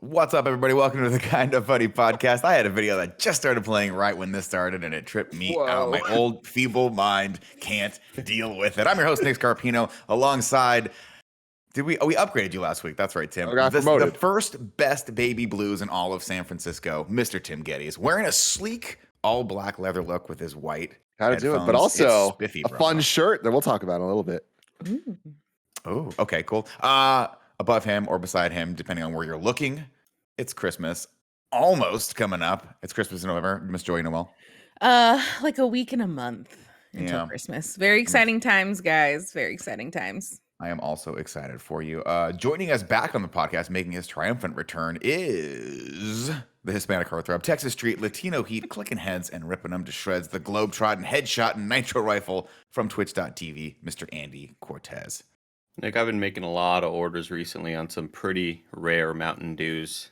What's up, everybody? Welcome to the Kinda Funny podcast. I had a video that just started playing right when this started, and it tripped me out. My old, feeble mind can't deal with it. I'm your host, Nick Scarpino, alongside... we upgraded you last week. That's right, Tim. I got promoted. The first best baby blues in all of San Francisco, Mr. Tim Geddes, wearing a sleek, all-black leather look with his white How to do it, but also spiffy, a fun shirt that we'll talk about in a little bit. Oh, okay, cool. Above him or beside him, depending on where you're looking, it's Christmas almost coming up. It's Christmas in November. Miss Joy Noel. Like a week and a month until Christmas. Very exciting times, guys. Very exciting times. I am also excited for you. Joining us back on the podcast, making his triumphant return, is the Hispanic heartthrob, Texas Street, Latino Heat, clicking heads and ripping them to shreds, the globetrotting, headshot, and nitro rifle from Twitch.tv, Mr. Andy Cortez. Nick, I've been making a lot of orders recently on some pretty rare Mountain Dews.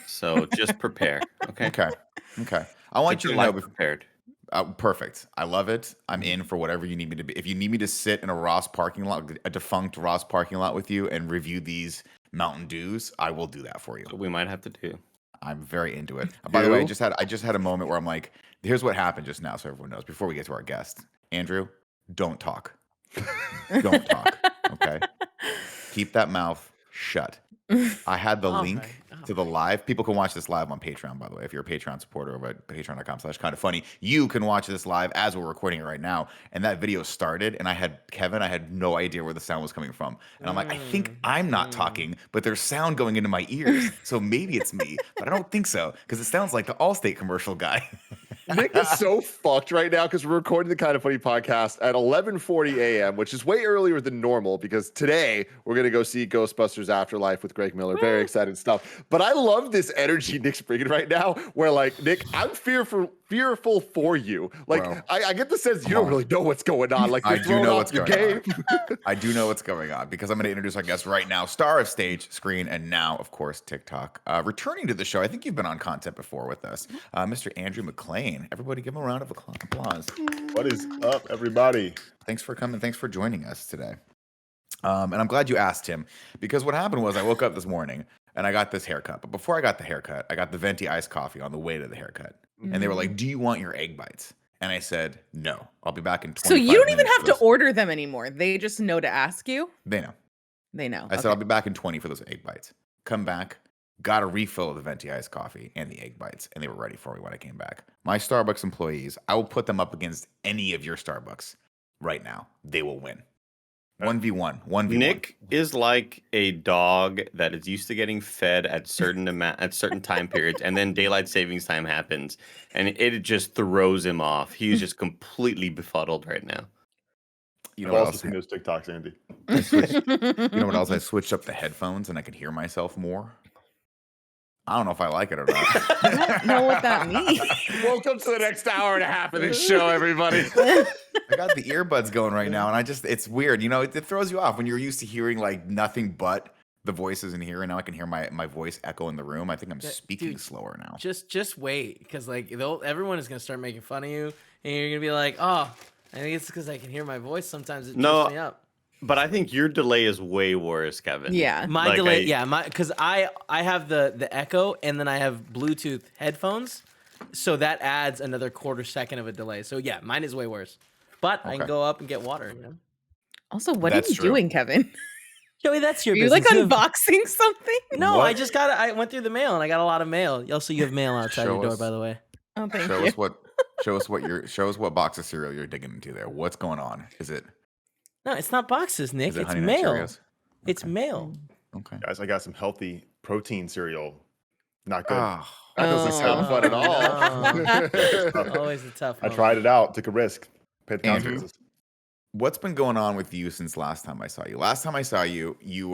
So just prepare, okay? Okay. I want you to know... prepared. Perfect. I love it. I'm in for whatever you need me to be. If you need me to sit in a Ross parking lot, a defunct Ross parking lot with you and review these Mountain Dews, I will do that for you. So we might have to do. I'm very into it. By the way, I just had a moment where I'm like, here's what happened just now so everyone knows. Before we get to our guest, Andrew, don't talk. Don't talk. Okay. Keep that mouth shut. I had the link to the live. People can watch this live on Patreon, by the way. If you're a Patreon supporter over at patreon.com/kindafunny, you can watch this live as we're recording it right now. And that video started, and I had no idea where the sound was coming from. And I'm like, I think I'm not talking, but there's sound going into my ears. So maybe it's me, but I don't think so, because it sounds like the Allstate commercial guy. Nick is so fucked right now because we're recording the Kinda Funny podcast at 11:40 a.m., which is way earlier than normal because today we're going to go see Ghostbusters Afterlife with Greg Miller. Very exciting stuff. But I love this energy Nick's bringing right now where, like, Nick, I'm fearful for you. Like, I get the sense you don't really know what's going on. Like, I do know what's going on. I do know what's going on because I'm going to introduce our guest right now, star of stage, screen, and now, of course, TikTok. Returning to the show, I think you've been on content before with us, Mr. Andrew McLean. Everybody give him a round of applause. What is up, everybody? Thanks for coming. Thanks for joining us today. And I'm glad you asked him, because what happened was I woke up this morning and I got this haircut. But before I got the haircut, I got the venti iced coffee on the way to the haircut. And they were like, do you want your egg bites? And I said, no, I'll be back in 25 minutes. So you don't even have to order them anymore. They just know to ask you? They know. They know. I said, I'll be back in 20 for those egg bites. Come back, got a refill of the venti iced coffee and the egg bites, and they were ready for me when I came back. My Starbucks employees, I will put them up against any of your Starbucks right now. They will win. 1v1. Nick is like a dog that is used to getting fed at certain time periods, and then daylight savings time happens, and it just throws him off. He's just completely befuddled right now. You know, also seen those TikToks, Andy. You know what else? I switched up the headphones, and I could hear myself more. I don't know if I like it or not. I don't know what that means. Welcome to the next hour and a half of this show, everybody. I got the earbuds going right now, and it's weird. You know, it throws you off when you're used to hearing like nothing but the voices in here, and now I can hear my voice echo in the room. I think I'm speaking slower now. Just wait, because like everyone is gonna start making fun of you, and you're gonna be like, oh, I think it's because I can hear my voice. Sometimes it trips me up. But I think your delay is way worse, Kevin. Yeah, my delay. Because I have the echo, and then I have Bluetooth headphones, so that adds another quarter second of a delay. So yeah, mine is way worse. But I can go up and get water. You know? Also, what are you doing, Kevin? Joey, that's your business. You like unboxing something? No, what? I went through the mail and I got a lot of mail. Also, you have mail outside your door, by the way. Oh, thank you. Show us what box of cereal you're digging into there. What's going on? Is it? No, it's not boxes, Nick. It's mail. Okay. It's mail. Okay. Guys, I got some healthy protein cereal. Not good. That doesn't sound fun at all. Always a tough one. I tried it out. Took a risk. Paid the consequences. What's been going on with you since last time I saw you? Last time I saw you, you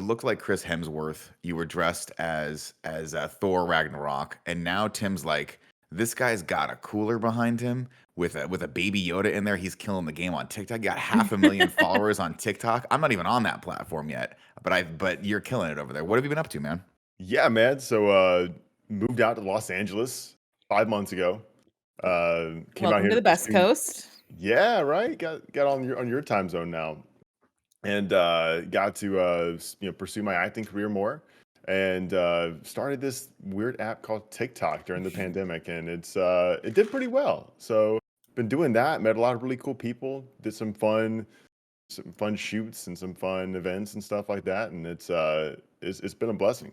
looked like Chris Hemsworth. You were dressed as Thor Ragnarok. And now Tim's like, this guy's got a cooler behind him with a baby Yoda in there. He's killing the game on TikTok. You got 500,000 followers on TikTok. I'm not even on that platform yet, but you're killing it over there. What have you been up to, man? Yeah, man. So moved out to Los Angeles 5 months ago. Welcome to the best coast. Yeah, right. Got on your time zone now, and got to pursue my acting career more. and started this weird app called TikTok during the pandemic, and it did pretty well. So been doing that, met a lot of really cool people, did some fun shoots and some fun events and stuff like that, and it's been a blessing.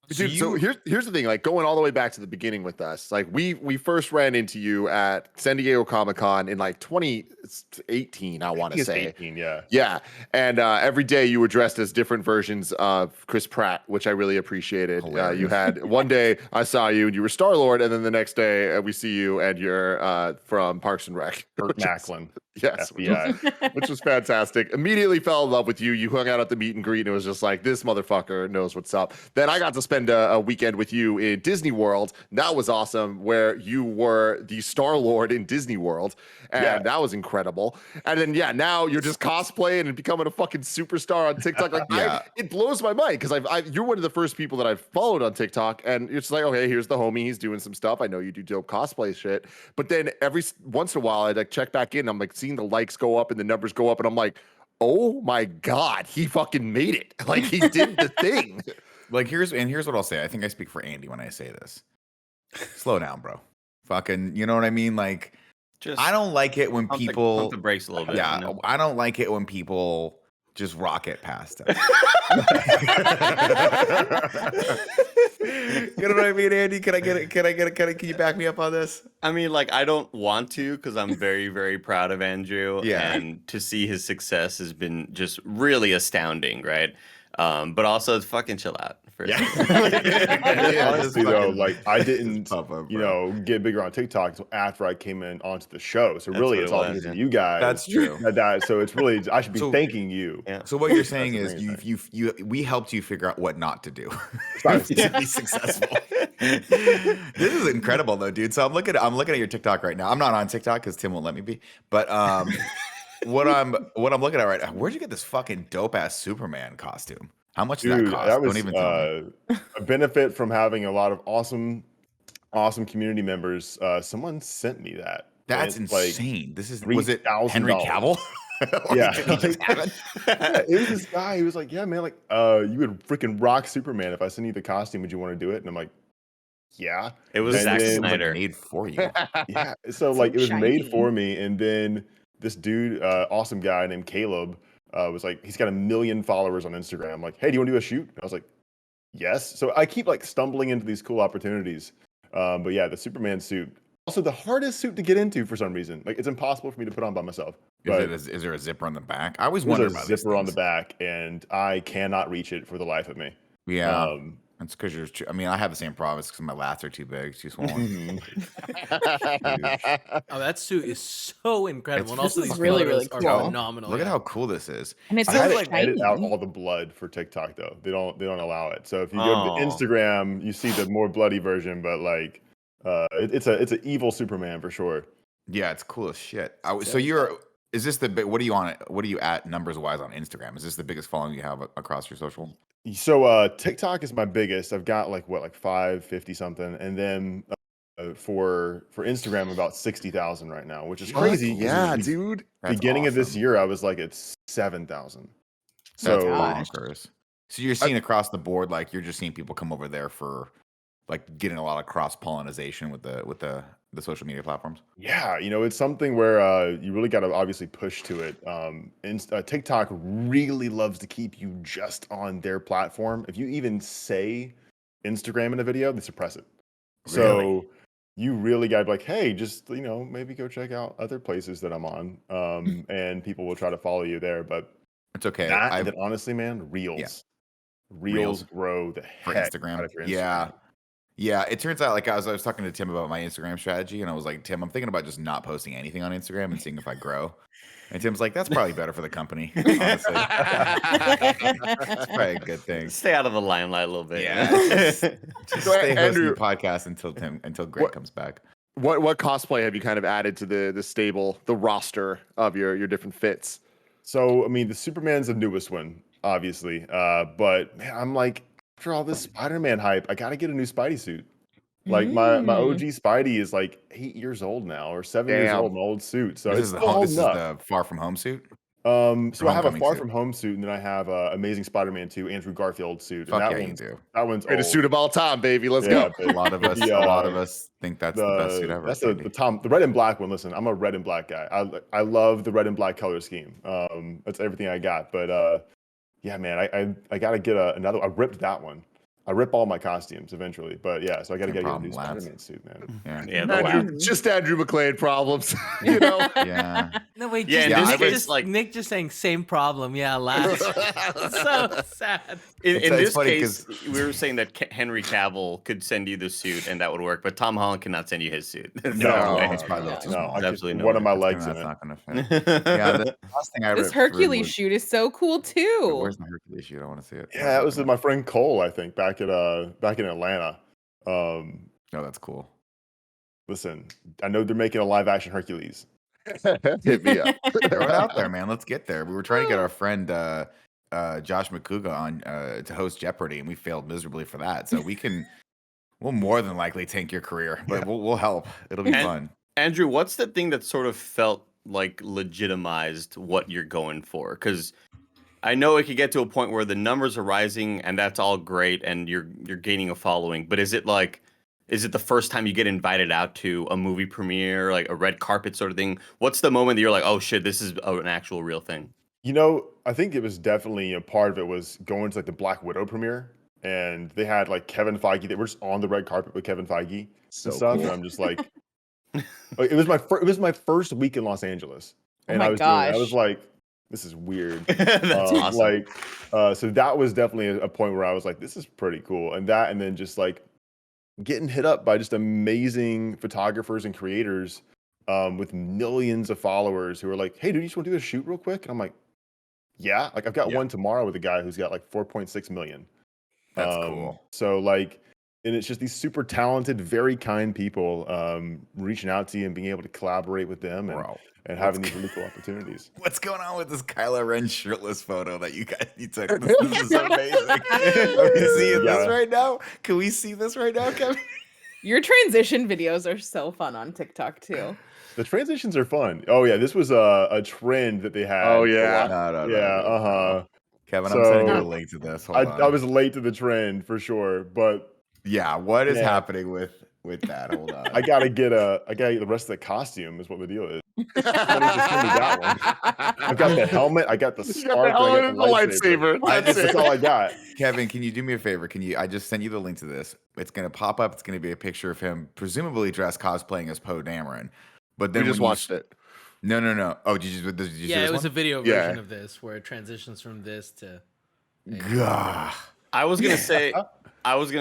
Dude, so here's the thing, like going all the way back to the beginning with us, like we first ran into you at San Diego Comic-Con in like 2018, I want to It's say. 18, yeah. Yeah. And every day you were dressed as different versions of Chris Pratt, which I really appreciated. You had one day I saw you and you were Star-Lord, and then the next day we see you and you're from Parks and Rec. Burt Macklin. Yes, FBI. which was fantastic. Immediately fell in love with you. You hung out at the meet and greet, and it was just like, this motherfucker knows what's up. Then I got to spend a weekend with you in Disney World. That was awesome, where you were the Star-Lord in Disney World, and that was incredible. And then now you're just cosplaying and becoming a fucking superstar on TikTok. Like, it blows my mind because you're one of the first people that I've followed on TikTok, and it's like, okay, here's the homie. He's doing some stuff. I know you do dope cosplay shit, but then every once in a while, I'd like check back in. I'm like seeing the likes go up and the numbers go up, and I'm like, oh my god, he fucking made it! Like he did the thing. Like here's what I'll say. I think I speak for Andy when I say this. Slow down, bro. Fucking, you know what I mean? Like, Just I don't like it when pump people the brakes a little bit. Yeah, you know? I don't like it when people just rocket past us. You know what I mean, Andy? Can you back me up on this? I mean, like, I don't want to because I'm very, very proud of Andrew. Yeah. And to see his success has been just really astounding, right? But also, fucking chill out. Yeah. Yeah, Honestly, just though, fucking- like I didn't, just pop up, bro. get bigger on TikTok until after I came in onto the show. So That's really, what it's it all was, because yeah. of you guys. That's true. So it's really, I should be So- thanking you. Yeah. So what you're saying That's is the we helped you figure out what not to do Right. to be successful. This is incredible though, dude. So I'm looking at your TikTok right now. I'm not on TikTok because Tim won't let me be. But what I'm looking at right now, where'd you get this fucking dope ass Superman costume? How much did that Dude, cost? that was Don't even tell me. a benefit from having a lot of awesome community members. Someone sent me that. and That's it's like insane. Was it $3,000. Henry Cavill? Or Yeah. did he just have it? Yeah, it was this guy. He was like, "Yeah, man, like, you would freaking rock Superman. If I send you the costume, would you want to do it?" And I'm like, "Yeah." It was And Zack then- It was, like, Snyder. made for you. Yeah. So So like it was made shiny. for me, and then this dude, awesome guy named Caleb, was like, he's got 1 million followers on Instagram. I'm like, "Hey, do you want to do a shoot?" And I was like, "Yes." So I keep like stumbling into these cool opportunities. But yeah, the Superman suit, also the hardest suit to get into for some reason. Like it's impossible for me to put on by myself. But Is there a zipper on the back? I always there's wonder a about these zipper on the things. back, and I cannot reach it for the life of me. Yeah, Um, that's because you're. I mean, I have the same problem. It's because my lats are too big, too swollen. Oh, that suit is so incredible, and also This is these really, photos really are cool. phenomenal. Look at yeah. how cool this is. And it's I so had to shiny. edit out all the blood for TikTok though. They don't allow it. So if you go to Oh. the Instagram, you see the more bloody version, but like it's an evil Superman for sure. Yeah, it's cool as shit. So you're. Is this the big? What are you on? What are you at numbers wise on Instagram? Is this the biggest following you have across your social? So TikTok is my biggest. I've got like 550 something, and then for Instagram about 60,000 right now, which is crazy. 'cause Yeah, the dude. That's beginning of this awesome. year, I was like at 7,000. That's So gosh. bonkers. So you're seeing across the board, like you're just seeing people come over there for, like, getting a lot of cross pollination with the social media platforms. yeah, it's something where you really got to obviously push to it. TikTok really loves to keep you just on their platform. If you even say Instagram in a video, they suppress it. So Really? you really got to be like, hey, just maybe go check out other places that I'm on, and people will try to follow you there. But It's okay. that, and I've then honestly, man, Reels Reels grow the for heck Instagram. out of your Yeah. Instagram. Yeah, it turns out, like, I was talking to Tim about my Instagram strategy, and I was like, Tim, I'm thinking about just not posting anything on Instagram and seeing if I grow. And Tim's like, that's probably better for the company, honestly. It's probably a good thing. Stay out of the limelight a little bit. Yeah. Just So, stay hosting Andrew- the podcast until Greg What- comes back. What cosplay have you kind of added to the stable, the roster of your different fits? So I mean, the Superman's the newest one, obviously. But man, I'm like, after all this Spider-Man hype, I gotta get a new Spidey suit. Like my OG Spidey is like 8 years old now, or 7 years Damn. old, my old suit. So This it's is the still this is holding up. the Far From Home suit. So I have a Homecoming Far suit. From Home suit, and then I have Amazing Spider-Man 2, Andrew Garfield suit. Fuck and yeah, you do. that one's Greatest old. suit of all time, baby. Let's Yeah, go. but A lot of us, the, a lot of us think that's the best suit ever. that's Andy. the red and black one. Listen, I'm a red and black guy. I love the red and black color scheme. That's everything I got. But yeah, man, I gotta get another. I ripped that one. I rip all my costumes eventually, but yeah, so I gotta Same get a problem, new lads. Spider-Man suit, man. Yeah. Yeah, the Andrew, lab. just Andrew McLean problems. You know. Yeah. No wait, Yeah, just, in Yeah, this Nick, I case, just like Nick just saying same problem. Yeah, lads. So sad. in It's this funny case, we were saying that Henry Cavill could send you the suit and that would work, but Tom Holland cannot send you his suit. There's No, no way. it's probably a little too No, small. I There's could absolutely no one of way. my That's legs gonna, in that's it. not gonna fit. Yeah, the last thing I This ripped through Hercules was, shoot is so cool too. where's the Hercules shoot? I want to see it. Yeah, that was with my friend Cole, I think, back in Atlanta. Oh, that's cool. Listen, I know they're making a live action Hercules. Hit me up. Throw it out there, man. Let's get there. We were trying to get our friend Josh McCouga on to host Jeopardy, and we failed miserably for that. So we'll more than likely tank your career, but we'll help. It'll be fun. Andrew, what's the thing that sort of felt like legitimized what you're going for? Because I know it could get to a point where the numbers are rising and that's all great and you're gaining a following, but is it the first time you get invited out to a movie premiere, like a red carpet sort of thing? What's the moment that you're like, oh shit, this is an actual real thing? You know, I think it was definitely a part of it was going to like the Black Widow premiere, and they had like Kevin Feige. They were just on the red carpet with Kevin Feige So and stuff, cool. and I'm just like, it was my first week in Los Angeles, and my I was doing it. I gosh. was like, this is weird. That's awesome. Like, so that was definitely a point where I was like, this is pretty cool, and then just like getting hit up by just amazing photographers and creators with millions of followers who are like, hey, dude, you just want to do a shoot real quick? And I'm like, yeah, like I've got one tomorrow with a guy who's got like 4.6 million. That's cool. So like, and it's just these super talented, very kind people reaching out to you and being able to collaborate with them and having these really cool opportunities. What's going on with this Kylo Ren shirtless photo that you took? This is amazing. Are we seeing this right now? Can we see this right now, Kevin? Your transition videos are so fun on TikTok too. The transitions are fun. Oh yeah, this was a trend that they had. Oh, yeah. No. Kevin, So, I'm sending you a link to this. Hold on. I was late to the trend for sure, but yeah, what is happening with that? Hold on. I gotta get the rest of the costume is what the deal is. Somebody just send me that one. I've got the helmet, I got the scarf, I got the lightsaber. That's all I got. Kevin, can you do me a favor? I just sent you the link to this. It's gonna pop up. It's gonna be a picture of him, presumably dressed cosplaying as Poe Dameron. But then We just watched it. No. Oh, did you see Yeah, this it was one? a video version of this where it transitions from this to. Gah. I was gonna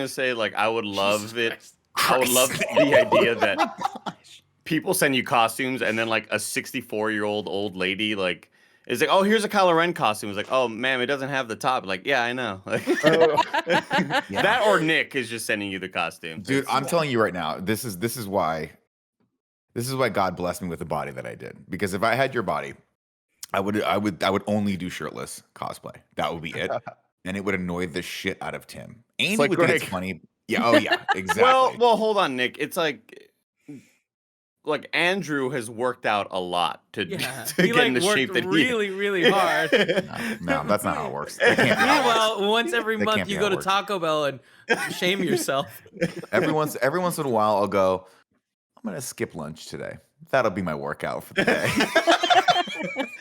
say, like, I would love it. Christ. I would love the idea that people send you costumes and then like a 64-year-old old lady like is like, oh, here's a Kylo Ren costume. It's like, oh, ma'am, it doesn't have the top. Like, yeah, I know. Like, that or Nick is just sending you the costume. Dude, I'm telling you right now, this is why God blessed me with the body that I did. Because if I had your body, I would only do shirtless cosplay. That would be it. And it would annoy the shit out of Tim. Andy like would think it's Greg. funny. Yeah, oh yeah, exactly. Well, hold on, Nick. It's like Andrew has worked out a lot to Yeah, get he like in the worked shape that really hard. No, that's not how it works. That can't be how it works. Meanwhile, once every That month can't be you how go it to works. Taco Bell and shame yourself. Every once in a while, I'll go, I'm gonna skip lunch today. That'll be my workout for the day.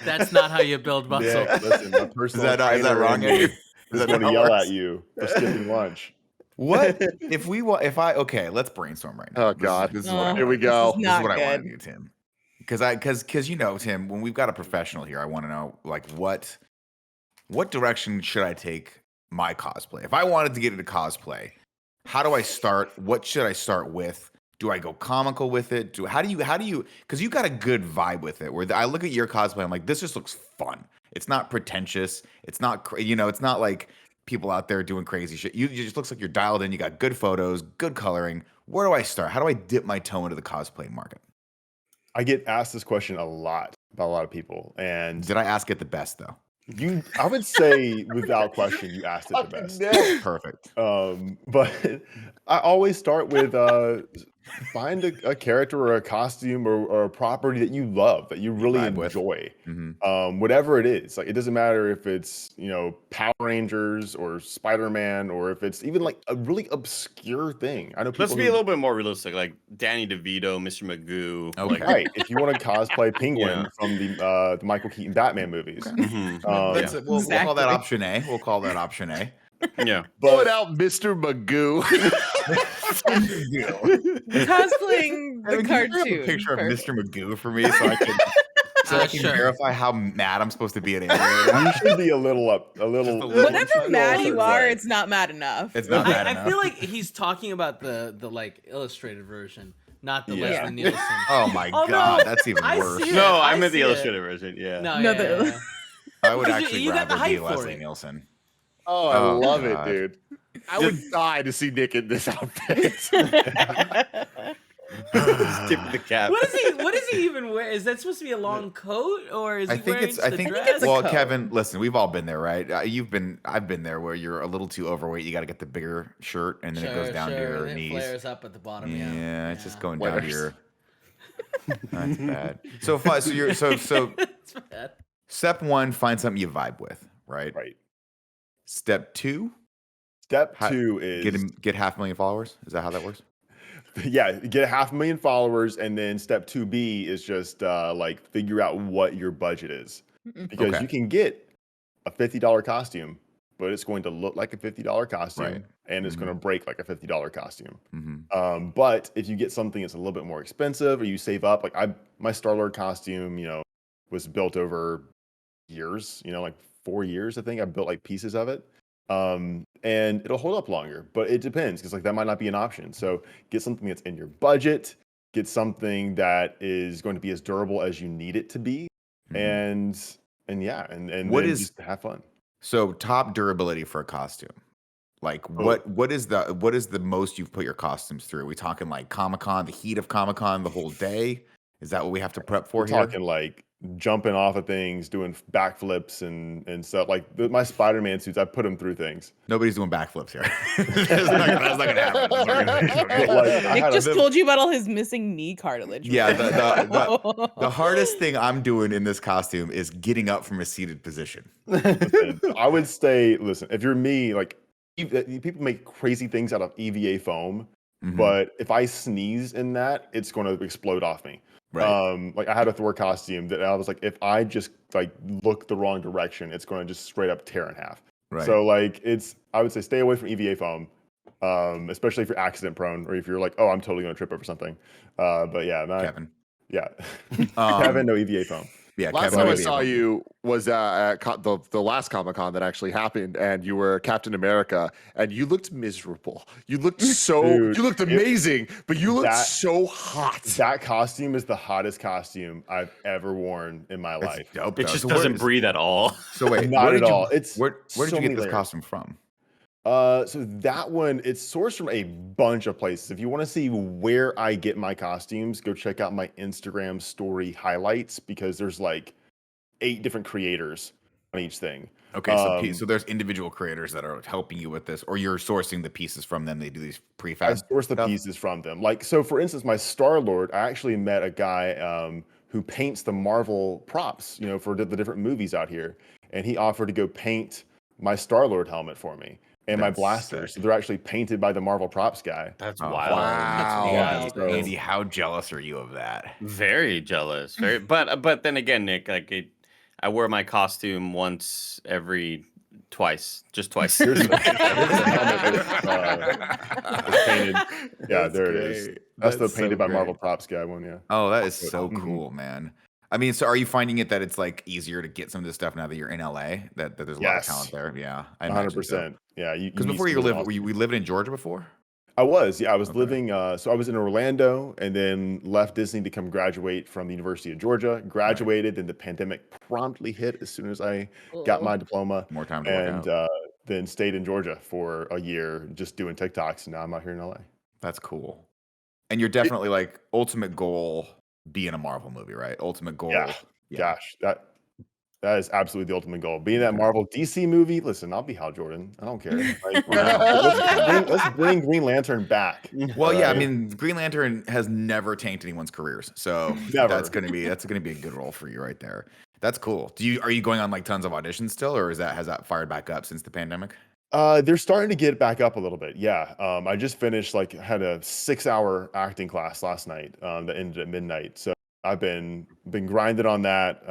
That's not how you build muscle. Yeah, listen, my personal is that trainer wrong, and Andy? me Is is that going to how it yell works? at you for skipping lunch. What okay, let's brainsome right now. Oh, God. This is what I Here we wanna do. go. This is This is not what I want to good. do, Tim. Because you know, Tim, when we've got a professional here, I want to know like what direction should I take my cosplay? If I wanted to get into cosplay, how do I start? What should I start with? Do I go comical with it? How do you because you got a good vibe with it where I look at your cosplay, I'm like, this just looks fun. It's not pretentious. It's not it's not like people out there doing crazy shit. You just looks like you're dialed in. You got good photos, good coloring. Where do I start? How do I dip my toe into the cosplay market? I get asked this question a lot by a lot of people, and Did I ask it the best though? I would say without question, you asked it the best. Perfect. But I always start with find a character or a costume or a property that you love, that you really vibe with. enjoy. Mhm. Whatever it is, like it doesn't matter if it's Power Rangers or Spider-Man, or if it's even like a really obscure thing. I know Let's people be a who little bit more realistic, like Danny DeVito, Mr. Magoo. Okay. Like, right. If you want to cosplay Penguin Yeah. from the Michael Keaton Batman movies, mhm, That's um, it. We'll call that Exactly. option A. We'll call that option A. yeah. Put but out Mr. Magoo. Cosplaying the Evan, can you bring up a cartoon. picture of Perfect. Mr. Magoo for me so I can Sure. verify how mad I'm supposed to be at Andrew. you should be a little a little Whatever upset. mad Well, you are, it's not mad enough. It's not bad I enough. feel like he's talking about the like illustrated version, not the Yeah. Leslie Nielsen. Oh my Although, god, that's even I worse. see it. No, I I meant see the it. illustrated version. Yeah. No, No, yeah, the- yeah, yeah. I would Because you- actually you got the rather be hype for Leslie it. Nielsen. Oh, I Oh, love God. it, dude. I would die to see Nick in this outfit. Just tip the cap. What is he even wearing? Is that supposed to be a long coat, or is he I think wearing it's. just I a think. dress? it's a Well, coat. Kevin, listen, we've all been there, right? I've been there where you're a little too overweight. You got to get the bigger shirt, and then it goes down to your and it knees. flares up at the bottom. Yeah, Yeah, it's just going down to Flares. your. That's bad. So you're so It's bad. step one, find something you vibe with, right? right. Step two, Step Ha- 2 is get 500,000 followers. Is that how that works? yeah, get 500,000 followers, and then step 2B is just like figure out what your budget is, because Okay. you can get a $50 costume, but it's going to look like a $50 costume, Right. and it's Mhm. going to break like a $50 costume. Mm-hmm. But if you get something that's a little bit more expensive, or you save up, like my Star-Lord costume, was built over years, like 4 years, I think. I built like pieces of it. And it'll hold up longer, but it depends, because like that might not be an option. So get something that's in your budget, get something that is going to be as durable as you need it to be, and yeah, and What then is- just have fun. So top durability for a costume. Like what is the most you've put your costumes through? Are we talking like Comic-Con, the heat of Comic-Con, the whole day? Is that what we have to prep for We're here? talking like jumping off of things, doing backflips and stuff. Like my Spider-Man suits, I put them through things. Nobody's doing backflips here. That's not gonna happen. That's not gonna happen. But, like, I Nick had just a, told you about all his missing knee cartilage. Yeah, the hardest thing I'm doing in this costume is getting up from a seated position. listen, I would say, listen, if you're me, like people make crazy things out of EVA foam, Mhm. but if I sneeze in that, it's going to explode off me. Right. Like I had a Thor costume that I was like, if I just like look the wrong direction, it's going to just straight up tear in half. Right. So like I would say stay away from EVA foam, especially if you're accident prone, or if you're like, oh, I'm totally going to trip over something. But yeah, Kevin. yeah, Um, Kevin, no EVA foam. Yeah, Last Kevin. time I maybe saw a- you was at the last Comic-Con that actually happened, and you were Captain America, and you looked miserable. You looked Dude, you looked amazing, but you looked that- so hot. That costume is the hottest costume I've ever worn in my That's life. dope. It though. just So where doesn't is- breathe at all. So wait, Not where at did you- all. It's where did so you get many this layers. costume from? So that one, it's sourced from a bunch of places. If you want to see where I get my costumes, go check out my Instagram story highlights, because there's like 8 different creators on each thing. Okay, so there's individual creators that are helping you with this, or you're sourcing the pieces from them. They do these I prefab. source the stuff? pieces from them. Like, so for instance, my Star-Lord, I actually met a guy who paints the Marvel props, for the different movies out here. And he offered to go paint my Star-Lord helmet for me and my That's blasters. sick. So they're actually painted by the Marvel props guy. That's Oh, wild. Wow. Yeah, Andy, so- Andy, how jealous are you of that? Very jealous. Very, but then again, Nick, I wear my costume just twice. Here's the helmet that's painted. Yeah, That's there it is. great. That's the so painted by great. Marvel props guy one, yeah. Oh, that is so Mhm. cool, man. I mean, so are you finding it that it's like easier to get some of this stuff now that you're in LA? That there's a lot of Yes. talent there. Yeah, I 100%. Yeah, Because before you lived, were you lived in Georgia before? I was Okay. living. So I was in Orlando, and then left Disney to come graduate from the University of Georgia. Graduated, then the pandemic promptly hit as soon as I got my diploma, More time to work and out. then stayed in Georgia for a year just doing TikToks. And now I'm out here in LA. That's cool. And you're definitely like ultimate goal be in a Marvel movie, right? Ultimate goal. Yeah. Gosh, That is absolutely the ultimate goal. Being that Marvel DC movie, listen, I'll be Hal Jordan. I don't care. Like, let's bring Green Lantern back. Well, yeah, I Alright? mean, Green Lantern has never tanked anyone's careers, so Never. that's gonna be a good role for you right there. That's cool. Are you going on like tons of auditions still, or has that fired back up since the pandemic? They're starting to get back up a little bit. Yeah. I just finished had a 6-hour acting class last night that ended at midnight. So I've been grinding on that,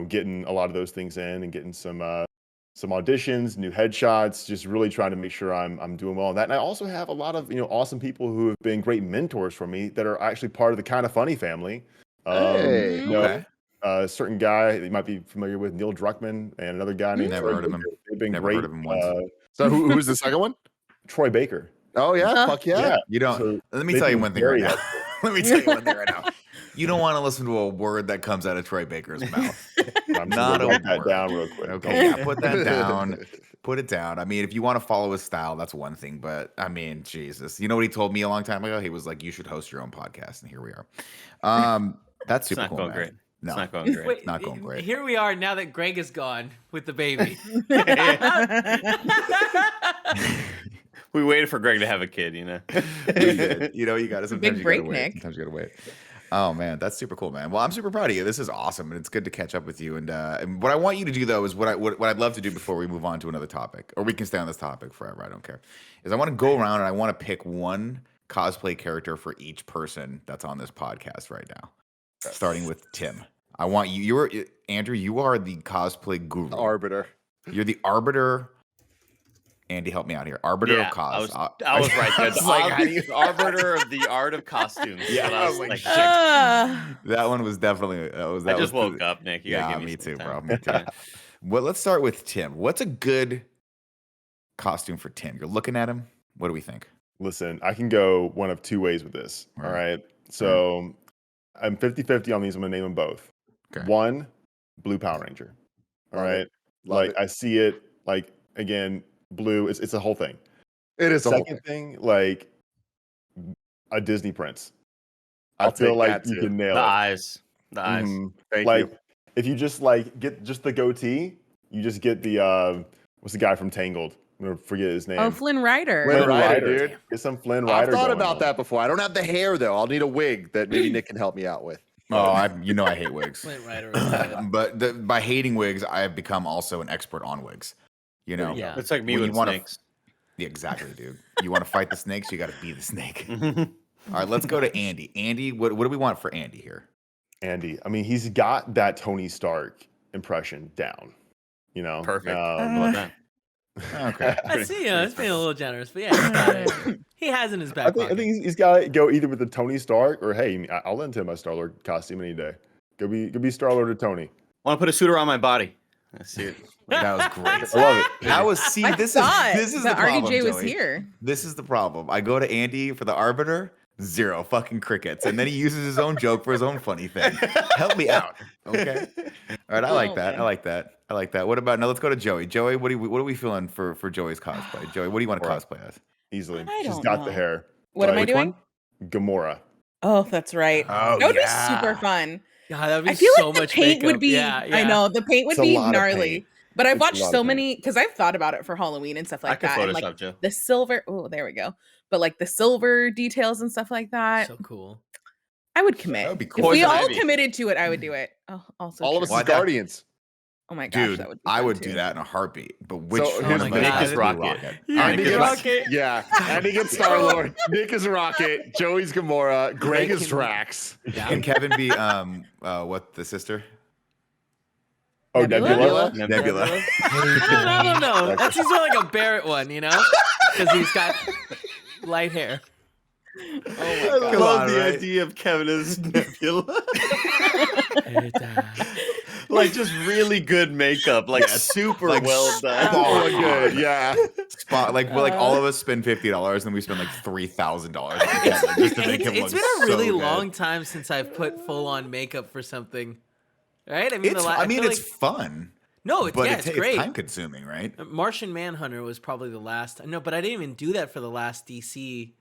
getting a lot of those things in and getting some auditions, new headshots, just really trying to make sure I'm doing well on that. And I also have a lot of, awesome people who have been great mentors for me that are actually part of the KindaFunny family. Hey. Okay. A certain guy that you might be familiar with, Neil Druckmann, and another guy named Never Troy heard of him. Baker. They've been Never great. heard of him once. So who's the second one? Troy Baker. Oh yeah, fuck yeah. You don't. So Let me they've tell you been one thing right very now. helpful. Let me tell you one thing right now. You don't want to listen to a word that comes out of Troy Baker's mouth. I'm Not just gonna a write that word. down real quick. Okay, yeah, put that down. Put it down. I mean, if you want to follow his style, that's one thing. But I mean, Jesus, you know what he told me a long time ago? He was like, "You should host your own podcast," and here we are. That's super not cool. going Man. great. No, It's not going great. Wait, not going great. Here we are now that Greg is gone with the baby. We waited for Greg to have a kid, you know. We did. You know, you got to sometimes big you break, gotta wait. Nick. Sometimes you gotta wait. Oh man, that's super cool, man. Well, I'm super proud of you. This is awesome, and it's good to catch up with you. And what I want you to do though is what I'd love to do before we move on to another topic, or we can stay on this topic forever. I don't care. Is I want to go around and I want to pick one cosplay character for each person that's on this podcast right now, starting with Tim. I want you. You're Andrew. You are the cosplay guru. Arbiter. You're the arbiter. Andy, help me out here. Arbiter of cos. I was right there. I was like, how do you- Arbiter of the art of costumes. Yeah, What I was like, shit. That one was definitely. I just woke up, Nick. You gotta Yeah, give me me too, some bro. time. Me too. Well, let's start with Tim. What's a good costume for Tim? You're looking at him. What do we think? Listen, I can go one of two ways with this. All All right. right. So I'm 50-50 on these. I'm gonna name them both. Okay. One, Blue Power Ranger. All Love right. it. Love Like it. I see it. Like again, blue. It's a whole thing. It is a whole Second thing. thing, like a Disney prince. I I'll feel take like that you too. can nail The it. eyes. The eyes. Mhm. Thank Like you. if you just get just the goatee, you just get the what's the guy from Tangled? I'm gonna forget his name. Oh, Flynn Rider. Flynn Rider, dude. Get some Flynn I've Rider. thought going about on. that before. I don't have the hair though. I'll need a wig that maybe Nick can help me out with. Oh, I hate wigs. Flint Rider was good. But by hating wigs, I have become also an expert on wigs. You know? Yeah. It's like me When you with wanna- snakes. Yeah, exactly, dude. You want to fight the snakes, you got to be the snake. Mm-hmm. All right, let's go to Andy. Andy, what do we want for Andy here? Andy. I mean, he's got that Tony Stark impression down. You know, Perfect. I love that. Okay. I see. It's being a little generous, but yeah, he's got it. He has in his back I think pocket. he's got to go either with the Tony Stark or hey, I'll lend him my Star Lord costume any day. Go be Star Lord or Tony. I want to put a suit around my body. I see it. That was great. I love it. That was see. I This thought is the that problem, RDJ was Joey. here. This is the problem. I go to Andy for the arbiter, zero fucking crickets, and then he uses his own joke for his own funny thing. Help me out, okay? All right, I like Oh, that. man. I like that. I like that. What about now? Let's go to Joey. Joey, what are we feeling for Joey's cosplay? Joey, what do you want to Alright. cosplay as? Easily. I She's don't got the know. hair. What am I Like, doing? Gamora. Oh, that's right. Oh, That would yeah. be super fun. God, that would be I feel so like the much paint would makeup. be. Yeah, yeah. I know the paint would It's a be lot of gnarly. paint. But I've It's a watched lot so of many because I've thought about it for Halloween and stuff I like could that. And Photoshop like Joe. the silver. Oh, there we go. But like the silver details and stuff like that, So cool. I would commit. That would be If cool. we Poison all Ivy. committed to it, I would do it. Oh, also All of us true. Why as not? guardians. Oh my gosh, Dude, that would be I fun would too. do that in a heartbeat. But which So one here's of my us God. has to be Rocket. Yeah, Andy Nick gets Rocket. Yeah. Andy gets Star Lord. Nick is Rocket. Joey's Gamora. Greg is can- Drax. Can Kevin be what the sister? Oh, Nebula? Nebula. Nebula. I don't know. That seems more like a Barrett one, you know? Because he's got light hair. Oh my I god. Come love on, the right? idea of Kevin as Nebula. Like just really good makeup, like super like well done. Oh, good. Yeah. Spot like we're like all of us spend $50 and we spend like $3,000 on Kevin just to make him It's look been a really so good. long time since I've put full on makeup for something. Right? I mean, It's, I I mean, feel it's like, fun, no, it's but yeah, it's it's great. time consuming, right? Martian Manhunter was probably the last. No, but I didn't even do that for the last DC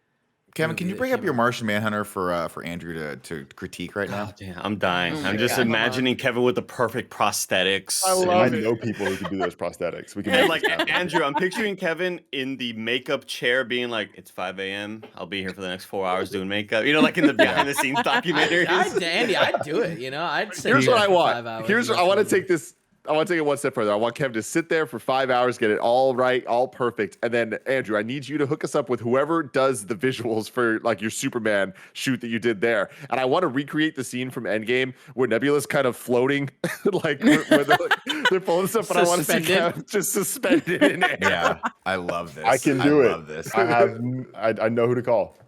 Kevin, can movie you that bring up came your out. Martian Manhunter for Andrew to critique right now? Oh, damn, I'm dying. Oh my I'm just God. imagining Kevin with the perfect prosthetics. I And love I it. know people who can do those prosthetics. We can And make like this happen. Andrew, I'm picturing Kevin in the makeup chair being like, it's 5 a.m. I'll be here for the next 4 hours doing makeup. You know, like in the behind the scenes documentaries. Andy, I'd do it. You know, I'd sit Here's there what I for want. 5 hours. Here's what I want to take this. I want to take it one step further. I want Kevin to sit there for 5 hours, get it all right, all perfect, and then Andrew, I need you to hook us up with whoever does the visuals for like your Superman shoot that you did there, and I want to recreate the scene from Endgame where Nebula's kind of floating, like where they're pulling stuff, but I want to see Suspended. Kevin just suspended in air. Yeah, I love this. I can do it. love this. I know who to call.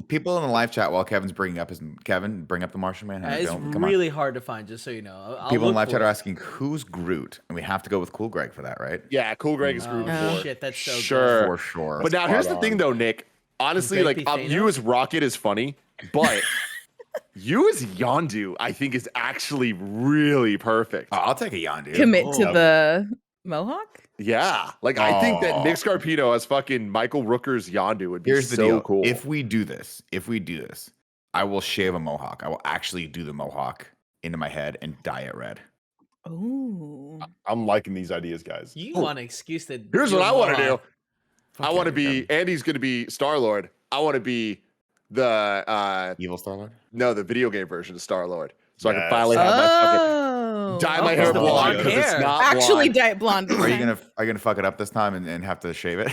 People in the live chat while Kevin's bringing up Kevin, bring up the Martian Manhunter. It's Come on. really hard to find, just so you know. I'll People in look live for chat are it. asking who's Groot, and we have to go with Cool Greg for that, right? Yeah, Cool Greg is Groot. Oh, for shit, that's so sure. For sure. But now here's the Spot thing, on. though, Nick. Honestly, Greg like be you Thanos? as Rocket is funny, but you as Yondu, I think, is actually really perfect. I'll take a Yondu. Commit to Oh. the mohawk. Yeah, like I think that Aw. Nick Scarpino as fucking Michael Rooker's Yondu would be Here's the so deal. cool. If we do this, I will shave a mohawk. I will actually do the mohawk into my head and dye it red. Oh. I'm liking these ideas, guys. You Oh. want an excuse to Here's do what a I want to do. mohawk. I want to Kevin. be Andy's going to be Star Lord. I want to be the Evil Star Lord? no, the video game version of Star Lord, so I can Yes. finally have my fucking Oh. dye my Oh, hair the blonde blonde because it's hair. not Actually, blonde. dye it blonde. Are you gonna fuck it up this time and have to shave it?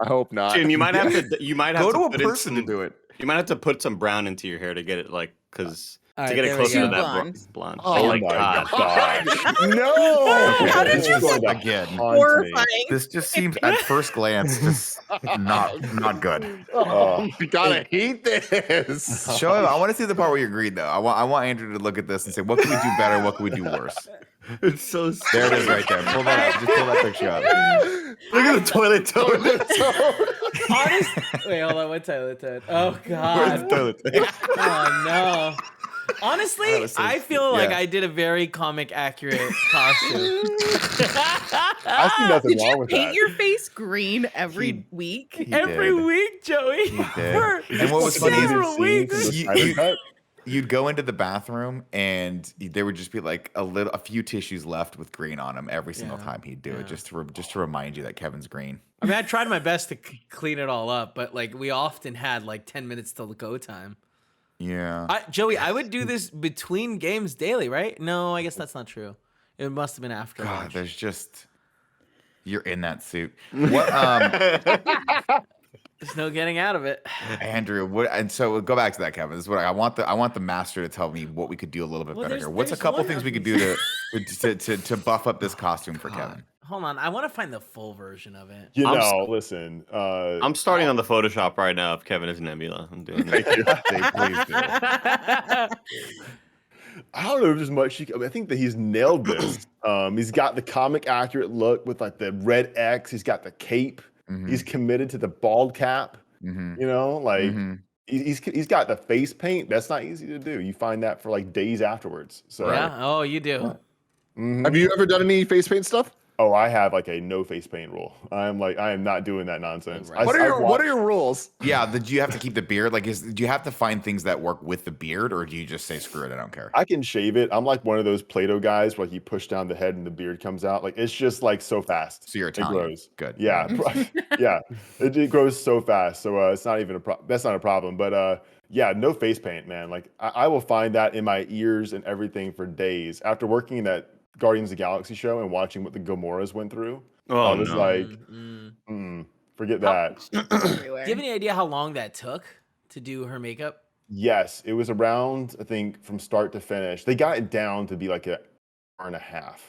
I hope not. Jim, you might have to. You might have Go to to a put in person to some- do it. You might have to put some brown into your hair to get it like, because All to right, get it there we closer to go. that Blonde. blonde. Oh my my god. gosh. No. How did This you is going to Again. haunt me. Horrifying. This just seems at first glance just not good. Oh, you gotta hate this. Show him. I want to see the part where you agreed though. I want Andrew to look at this and say, what can we do better? What can we do worse? It's so There it is right there. Pull that up. Just pull that picture up. Look at the toilet toilet. Honest. Wait, hold on. What toilet toad? Oh Where's god. the toilet? Oh no. Honestly, That was so I feel like yeah. I did a very comic accurate costume. I see nothing Did wrong you with paint that. your face green every He- week? He Every did. week, Joey. He did. For And what was funny is several weeks. You- Snyder you- Cut? You'd go into the bathroom and there would just be like a few tissues left with green on them every single Yeah, time he'd do yeah. it, just to remind you that Kevin's green. I mean, I tried my best to clean it all up, but like we often had like 10 minutes till the go time. Yeah. Joey, I would do this between games daily, right? No, I guess that's not true. It must have been after God, lunch. there's just you're in that suit. What There's no getting out of it. Andrew, what and so go back to that, Kevin. This is what I want the master to tell me what we could do a little bit Well, better there's- here. What's a there's couple one things we of could these. do to buff up this costume for Kevin? Hold on, I want to find the full version of it. You I'm know, listen. I'm starting on the Photoshop right now of Kevin as Nebula. I'm doing it. Please do. I don't know if there's much. I think that he's nailed this. He's got the comic accurate look with like the red X. He's got the cape. Mhm. He's committed to the bald cap. Mhm. You know, like Mhm. he's got the face paint. That's not easy to do. You find that for like days afterwards. So Yeah. Oh, you do. mhm. Have you ever done any face paint stuff? Oh, I have like a no face paint rule. I am not doing that nonsense. Right. What I've are your rules? Yeah, do you have to keep the beard? Like, do you have to find things that work with the beard, or do you just say screw it? I don't care. I can shave it. I'm like one of those Play-Doh guys where like you push down the head and the beard comes out. Like it's just like so fast. So you're It Italian. grows. Good. Yeah, yeah. It grows so fast. So it's not even that's not a problem. But yeah, no face paint, man. Like I will find that in my ears and everything for days after working in that Guardians of the Galaxy show and watching what the Gamoras went through. Oh I was no. like, Mm. forget that. Everywhere. Do you have any idea how long that took to do her makeup? Yes, it was around, I think, from start to finish. They got it down to be like an hour and a half.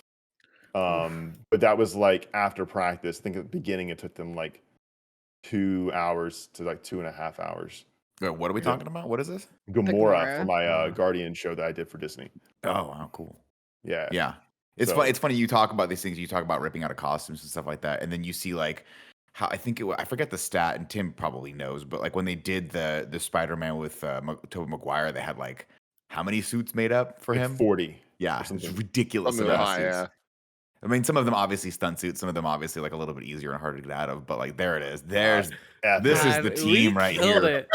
But that was like after practice. I think at the beginning it took them like 2 hours to like 2.5 hours. Wait, what are we talking about? What is this? Gamora for Gamora. my Guardian show that I did for Disney. Oh, wow, cool. Yeah. Yeah. It's So- funny. It's funny you talk about these things. You talk about ripping out of costumes and stuff like that, and then you see like how I think I forget the stat, and Tim probably knows, but like when they did the Spider-Man with Tobey Maguire, they had like how many suits made up for Like him? 40. Yeah, or it's something. ridiculous Something amount of high, suits. yeah. I mean, some of them obviously stunt suits, some of them obviously like a little bit easier and harder to get out of. But like, there it is. This is the team right killed here. It.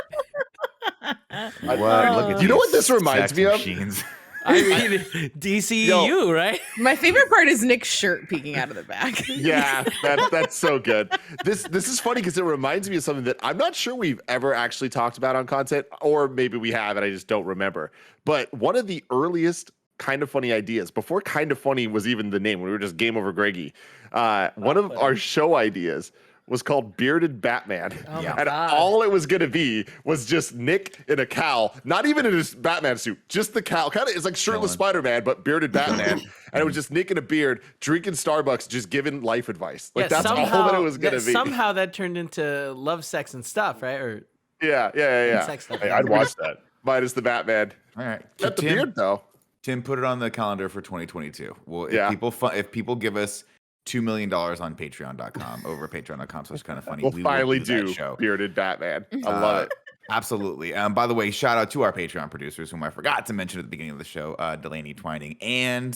What? Look at You know what this reminds sex me of? machines. I mean, DCU, right? My favorite part is Nick's shirt peeking out of the back. Yeah, that's so good. This is funny because it reminds me of something that I'm not sure we've ever actually talked about on content, or maybe we have and I just don't remember. But one of the earliest Kind of Funny ideas, before Kind of Funny was even the name, when we were just Game Over Greggy, one of our show ideas was called Bearded Batman. Oh Yeah. my And God. all it was going to be was just Nick in a cowl, not even in his Batman suit, just the cowl. Kind of, it's like shirtless Chilling. Spider-Man, but bearded Batman. And it was just Nick in a beard, drinking Starbucks, just giving life advice. Like, that's all that it was going to be. Somehow that turned into love, sex, and stuff, right? Or Yeah. sex stuff. Hey, I'd watch that. Minus the Batman. All right. Got the beard, though. Tim, put it on the calendar for 2022. Well, if Yeah. people give us $2 million on patreon.com over at patreon.com, so it's kind of funny. We'll we finally will do that do show. Bearded Batman. I love it. Absolutely. By the way, shout out to our Patreon producers, whom I forgot to mention at the beginning of the show, Delaney Twining and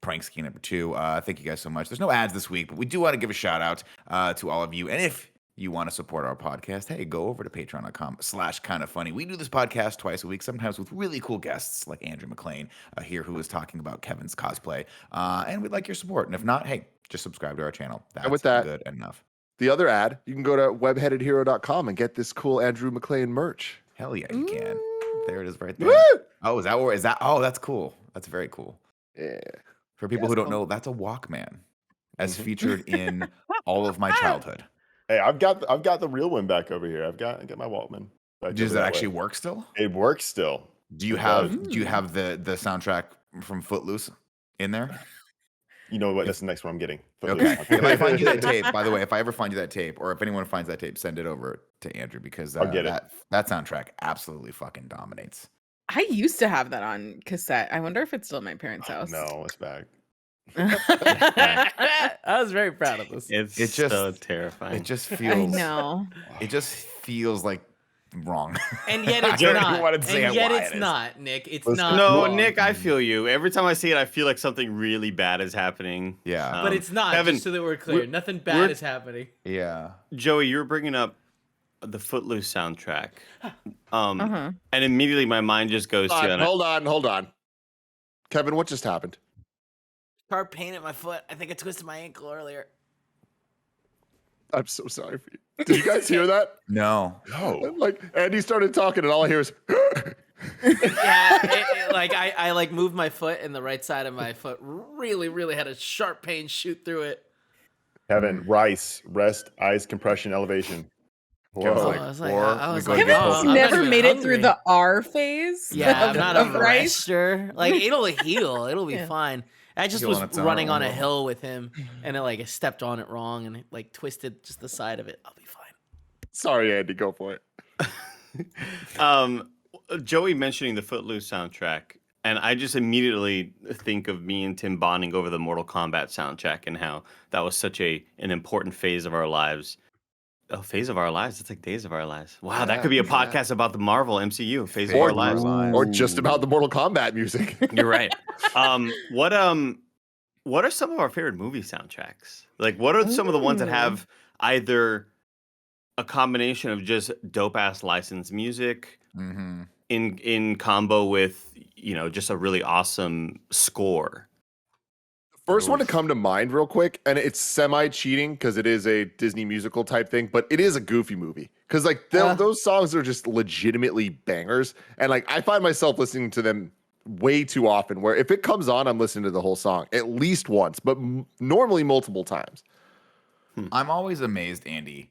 Prankski number 2. Thank you guys so much. There's no ads this week, but we do want to give a shout out to all of you. And if you want to support our podcast, hey, go over to patreon.com/kindoffunny. We do this podcast twice a week, sometimes with really cool guests like Andrew McLean here, who is talking about Kevin's cosplay. And we'd like your support. And if not, hey, just subscribe to our channel. That's with that, good enough. The other ad, you can go to webheadedhero.com and get this cool Andrew McLean merch. Hell yeah, you can. There it is right there. Woo! Oh, is that? Oh, that's cool. That's very cool. Yeah. For people who don't know, that's a Walkman, as featured in all of my childhood. Hey, I've got the real one back over here. I've got my Walkman. Back Does over it that actually way. work still? It works still. Do you It have does. the soundtrack from Footloose in there? You know what? That's the next one I'm getting. Okay. If I find you that tape, by the way, if I ever find you that tape, or if anyone finds that tape, send it over to Andrew, because I'll get it. that soundtrack absolutely fucking dominates. I used to have that on cassette. I wonder if it's still at my parents' Oh, house. no, it's back. I was very proud of this. It's It just- so terrifying. It just I feels. know. It just feels like wrong. And yet it's I don't not. even want to say And yet why it's it is. not, Nick. It's Listen, not. No, wrong. Nick, I feel you. Every time I see it, I feel like something really bad is happening. Yeah. But it's not. Kevin, just so that we're clear, we're- nothing bad we're- is happening. Yeah. Joey, you were bringing up the Footloose soundtrack, Uh-huh. and immediately my mind just goes to. and I- Hold on. Kevin, what just happened? Sharp pain at my foot. I think I twisted my ankle earlier. I'm so sorry for you. Did you guys hear that? No. No. Like, Andy started talking, and all I hear is, Yeah, like I like moved my foot, and the right side of my foot really had a sharp pain shoot through it. Kevin, rice, rest, ice, compression, elevation. Kevin's Whoa. like, I was like, or I we was go like, get oh, Pokemon. I'm not Never even made it through hungry. the R phase. Yeah, I'm not a of rice. rester. Like it'll heal. It'll be Yeah. fine. I just Heal was on its own. running on a hill with him, and I stepped on it wrong, and it like twisted just the side of it. I'll be fine. sorry, Andy, go for it. Joey mentioning the Footloose soundtrack, and I just immediately think of me and Tim bonding over the Mortal Kombat soundtrack and how that was such an important phase of our lives. A phase of our lives? It's like days of our lives. Wow, that could be a podcast about the Marvel MCU, phase of Or- our lives. Or just about the Mortal Kombat music. You're right. What are some of our favorite movie soundtracks? Like, what are some of the ones that have either a combination of just dope ass licensed music Mm-hmm. in combo with just a really awesome score? First one to come to mind real quick, and it's semi-cheating because it is a Disney musical type thing, but it is a Goofy movie. Because like those songs are just legitimately bangers. And like I find myself listening to them way too often, where if it comes on, I'm listening to the whole song at least once, but normally multiple times. I'm always amazed, Andy,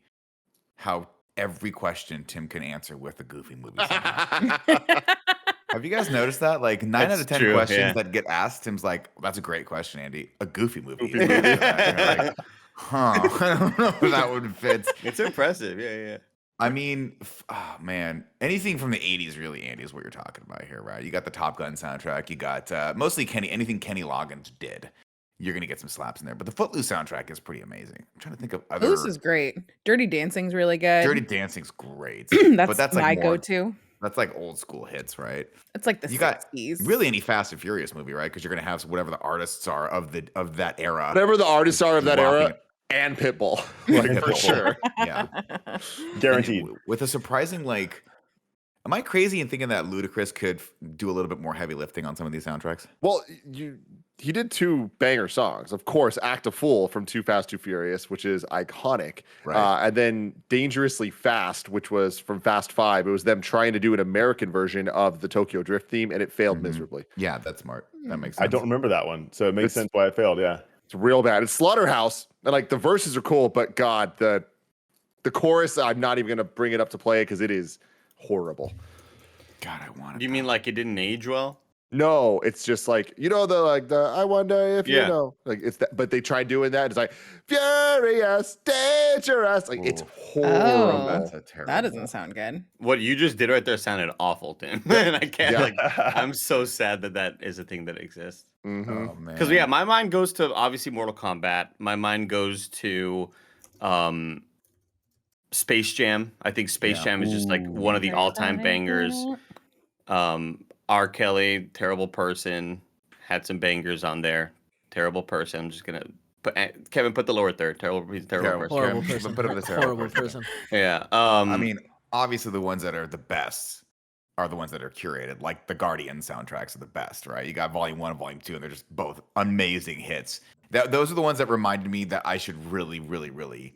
how every question Tim can answer with a Goofy movie soundtrack. Have you guys noticed that? Like 9 out That's of 10 true, questions yeah. that get asked, Tim's like, "That's a great question, Andy. A Goofy movie." Goofy is movie. the answer to that." And you're like, huh? I don't know if that would fit. It's impressive. Yeah. I mean, oh man, anything from the '80s, really, Andy, is what you're talking about here, right? You got the Top Gun soundtrack. You got mostly anything Kenny Loggins did. You're gonna get some slaps in there, but the Footloose soundtrack is pretty amazing. I'm trying to think of other. This is great. Dirty Dancing's really good. Dirty Dancing's great, that's but that's my like more, go-to. That's like old school hits, right? It's like the You got 60s. really any Fast and Furious movie, right? Because you're gonna have whatever the artists are of that era. Whatever the artists are of that Dropping era, and Pitbull, like for Pitbull. sure. Yeah. Guaranteed. With a surprising am I crazy in thinking that Ludacris could do a little bit more heavy lifting on some of these soundtracks? Well, he did 2 banger songs. Of course, Act a Fool from Too Fast, Too Furious, which is iconic. Right. And then Dangerously Fast, which was from Fast 5. It was them trying to do an American version of the Tokyo Drift theme, and it failed miserably. Yeah, that's smart. That makes sense. I don't remember that one, so it makes sense why it failed. Yeah. It's real bad. It's Slaughterhouse, and like the verses are cool, but God, the chorus, I'm not even gonna bring it up to play because it is horrible. God, I want it. You mean like it didn't age well? No, it's just like the I wonder if you Yeah. know, like it's that, but they tried doing that. It's like furious, dangerous, like it's horrible. That's a terrible. That doesn't sound good. What you just did right there sounded awful, Tim. And I can't Yeah. like. I'm so sad that is a thing that exists. Mhm. Oh man. Because yeah, my mind goes to obviously Mortal Kombat. My mind goes to Space Jam. I think Space Yeah. Jam is just like one of the all-time bangers. R. Kelly, terrible person, had some bangers on there. Terrible person. I'm just gonna put Kevin, put the lower third. He's a terrible person. Horrible Terrible. person. Put it with a terrible Horrible person. Yeah. I mean, obviously the ones that are the best are the ones that are curated. Like the Guardian soundtracks are the best, right? You got Volume 1 and Volume 2, and they're just both amazing hits. Those are the ones that reminded me that I should really, really, really,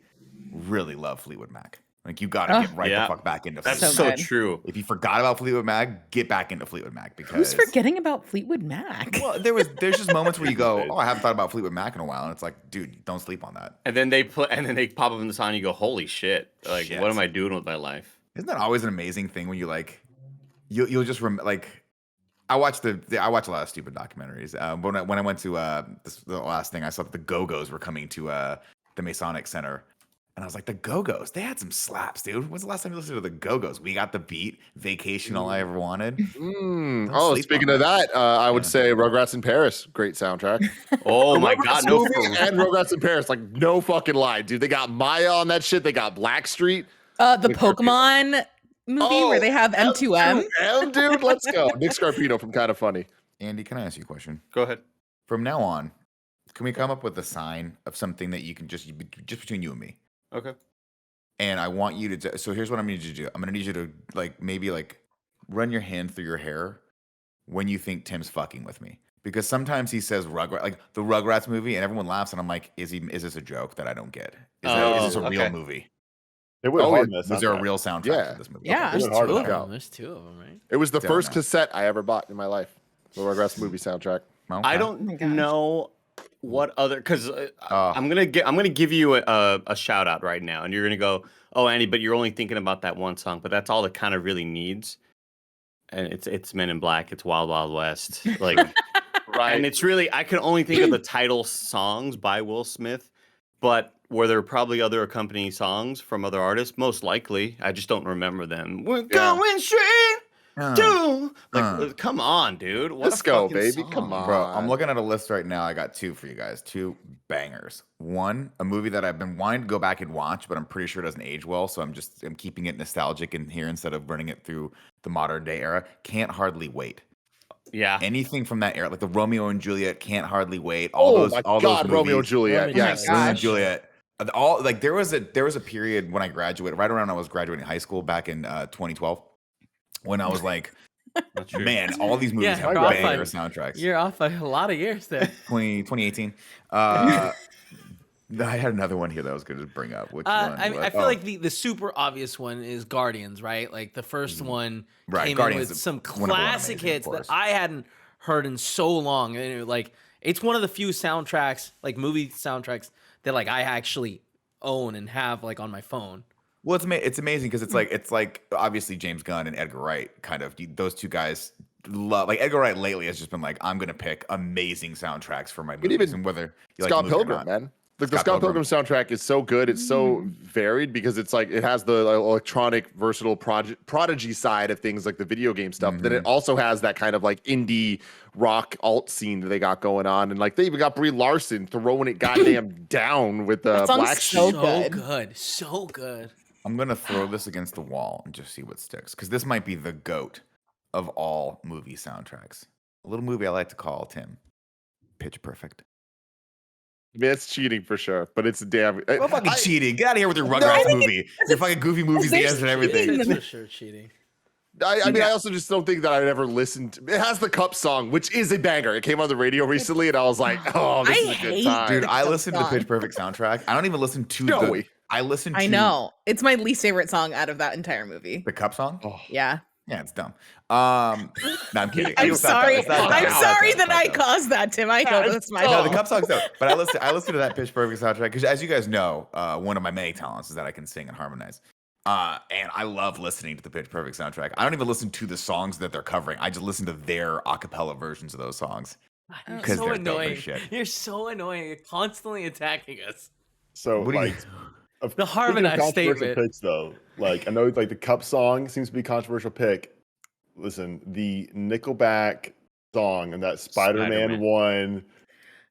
really love Fleetwood Mac. Like you got to get right yeah. the fuck back into That's Fleetwood So so good. true. If you forgot about Fleetwood Mac, get back into Fleetwood Mac because Who's forgetting about Fleetwood Mac? Well, there's just moments where you go, oh, I haven't thought about Fleetwood Mac in a while, and it's like, dude, don't sleep on that. And then they pop up in the song. And you go, holy shit! Like, Shit. what am I doing with my life? Isn't that always an amazing thing when you like, you'll just like. I watch a lot of stupid documentaries. When I went to the last thing, I saw that the Go-Go's were coming to the Masonic Center. And I was like, the Go-Go's, they had some slaps, dude. When's the last time you listened to the Go-Go's? We Got the Beat, Vacation, All I Ever Wanted. Don't Oh, sleep speaking on of that, I would say Rugrats in Paris, great soundtrack. Oh my Rugrats god, no! movie and Rugrats in Paris, like no fucking lie, dude. They got Maya on that shit. They got Blackstreet. The Pokemon movie where they have M2M. M2M, dude, let's go. Nick Scarpino from KindaFunny. Andy, can I ask you a question? Go ahead. From now on, can we come up with a sign of something that you can just between you and me? Okay. And I want you to. So here's what I'm gonna need you to do. I'm gonna need you to maybe run your hand through your hair when you think Tim's fucking with me, because sometimes he says Rugrat, like the Rugrats movie, and everyone laughs, and I'm like, is this a joke that I don't get? Is this a real okay. movie? It went Oh, hard. yeah. in that Was there a soundtrack. real soundtrack Yeah. to this movie? Yeah. It There's went hard two on of that. them. There's two of them, right? It was the Fair first enough. cassette I ever bought in my life. The Rugrats movie soundtrack. Okay. I Oh don't my gosh. know what other because I'm gonna give you a shout out right now, and you're gonna go, oh Andy, but you're only thinking about that one song, but that's all it kind of really needs, and it's Men in Black, it's Wild Wild West, like, Right. and it's really I can only think of the title songs by Will Smith, but were there probably other accompanying songs from other artists? Most likely, I just don't remember them. We're going straight to come on, dude. What Let's a go, fucking baby. song. Come on. Bro, I'm looking at a list right now. I got 2 for you guys. 2 bangers. One, a movie that I've been wanting to go back and watch, but I'm pretty sure it doesn't age well. So I'm keeping it nostalgic in here instead of running it through the modern day era. Can't Hardly Wait. Yeah. Anything from that era, like the Romeo and Juliet, Can't Hardly Wait. Oh my all God, those Romeo and movies. Juliet. Romeo and Yes. Juliet. Romeo and Gosh. Juliet. There was a period when I graduated, right around when I was graduating high school back in 2012, when I was like, That's true. man, all these movies Yeah, have you're off banger by- soundtracks. You're off by a lot of years there. 2018. I had another one here that I was going to bring up. Which one? I feel like the super obvious one is Guardians, right? Like the first one Right, came Guardians in with is some wonderful and classic amazing, of hits that course. I hadn't heard in so long. And it's one of the few soundtracks, like movie soundtracks, that like I actually own and have like on my phone. Well, it's amazing because it's like obviously James Gunn and Edgar Wright, kind of those two guys love. Like Edgar Wright lately has just been like, I'm gonna pick amazing soundtracks for my movies, even and whether you like Scott the movie or Pilgrim, not. man. Like the Scott Scott Pilgrim. Pilgrim soundtrack is so good. It's so varied because it's like it has the electronic, versatile prodigy side of things, like the video game stuff. Then it also has that kind of like indie rock alt scene that they got going on, and like they even got Brie Larson throwing it goddamn down with That song's Black so Sheep. good. So good. I I'm gonna throw this against the wall and just see what sticks, because this might be the GOAT of all movie soundtracks. A little movie I like to call, Tim, Pitch Perfect. I mean, it's cheating for sure, but it's damn. Well, fucking cheating. Get out of here with your No, Rugrats I movie. Your fucking goofy movies, the there's answer and everything. It's for sure cheating. I mean, I also just don't think that I'd ever listened to it. Has the Cup song, which is a banger. It came on the radio recently, and I was like, oh, this is a good time. Dude, I Cup listen to the song. Pitch Perfect soundtrack. I don't even listen to Joey. I listen to I know. It's my least favorite song out of that entire movie. the Cup song. Oh, Yeah. Yeah, it's dumb. No, I'm kidding. I'm It's not dumb. sorry. It's not dumb. I'm It's not sorry dumb. that It's I not dumb. caused that, Tim. I know that's my No, fault. the Cup song's dope. But I listen to that Pitch Perfect soundtrack because, as you guys know, one of my many talents is that I can sing and harmonize. And I love listening to the Pitch Perfect soundtrack. I don't even listen to the songs that they're covering. I just listen to their a cappella versions of those songs. You're Because so they're dope annoying. as shit. You're so annoying. You're constantly attacking us. So What do you- like The speaking of harmonized controversial statement. picks though, like I know like the Cup song seems to be a controversial pick. Listen, the Nickelback song and that Spider-Man Spider-Man. 1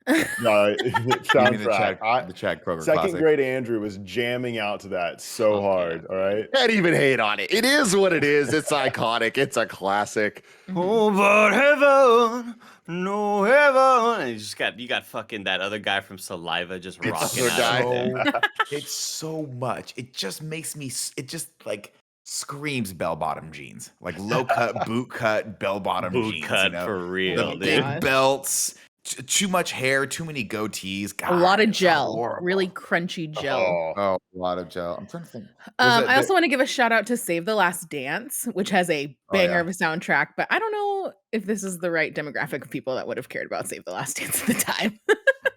You mean the soundtrack. Chad Kroger Second classic? grade Andrew was jamming out to that so Fuck hard. yeah. All right. can't even hate on it. It is what it is. It's iconic. It's a classic. Oh, but heaven, no heaven. And you got fucking that other guy from Saliva just It's rocking other out. guy. there. it's so much. It just makes me. It just like screams bell-bottom jeans, like low-cut, boot-cut, bell-bottom Boot jeans. cut you know? for The real, big dude. belts, too much hair, too many goatees. God, A lot of it's gel, horrible. really crunchy gel. Oh, Oh, a lot of gel. I'm trying to think. I also want to give a shout out to Save the Last Dance, which has a banger yeah. of a soundtrack, but I don't know if this is the right demographic of people that would have cared about Save the Last Dance at the time.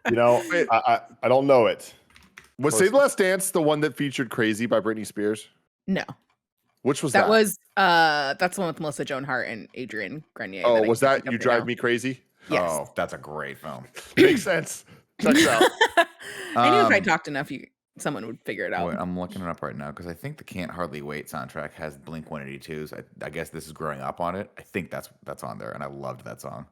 you know, Wait. I don't know it. Was Save the Last Dance the one that featured Crazy by Britney Spears? No, Which was that that? was that's the one with Melissa Joan Hart and Adrian Grenier. Oh, I was can't that think of You right Drive now. Me Crazy? Yes. Oh, that's a great film. Makes sense. Checks out. I knew if I Um, talked enough, someone would figure it out. Wait, I'm looking it up right now because I think the Can't Hardly Wait soundtrack has Blink 182's. I guess this is growing up on it. I think that's on there, and I loved that song.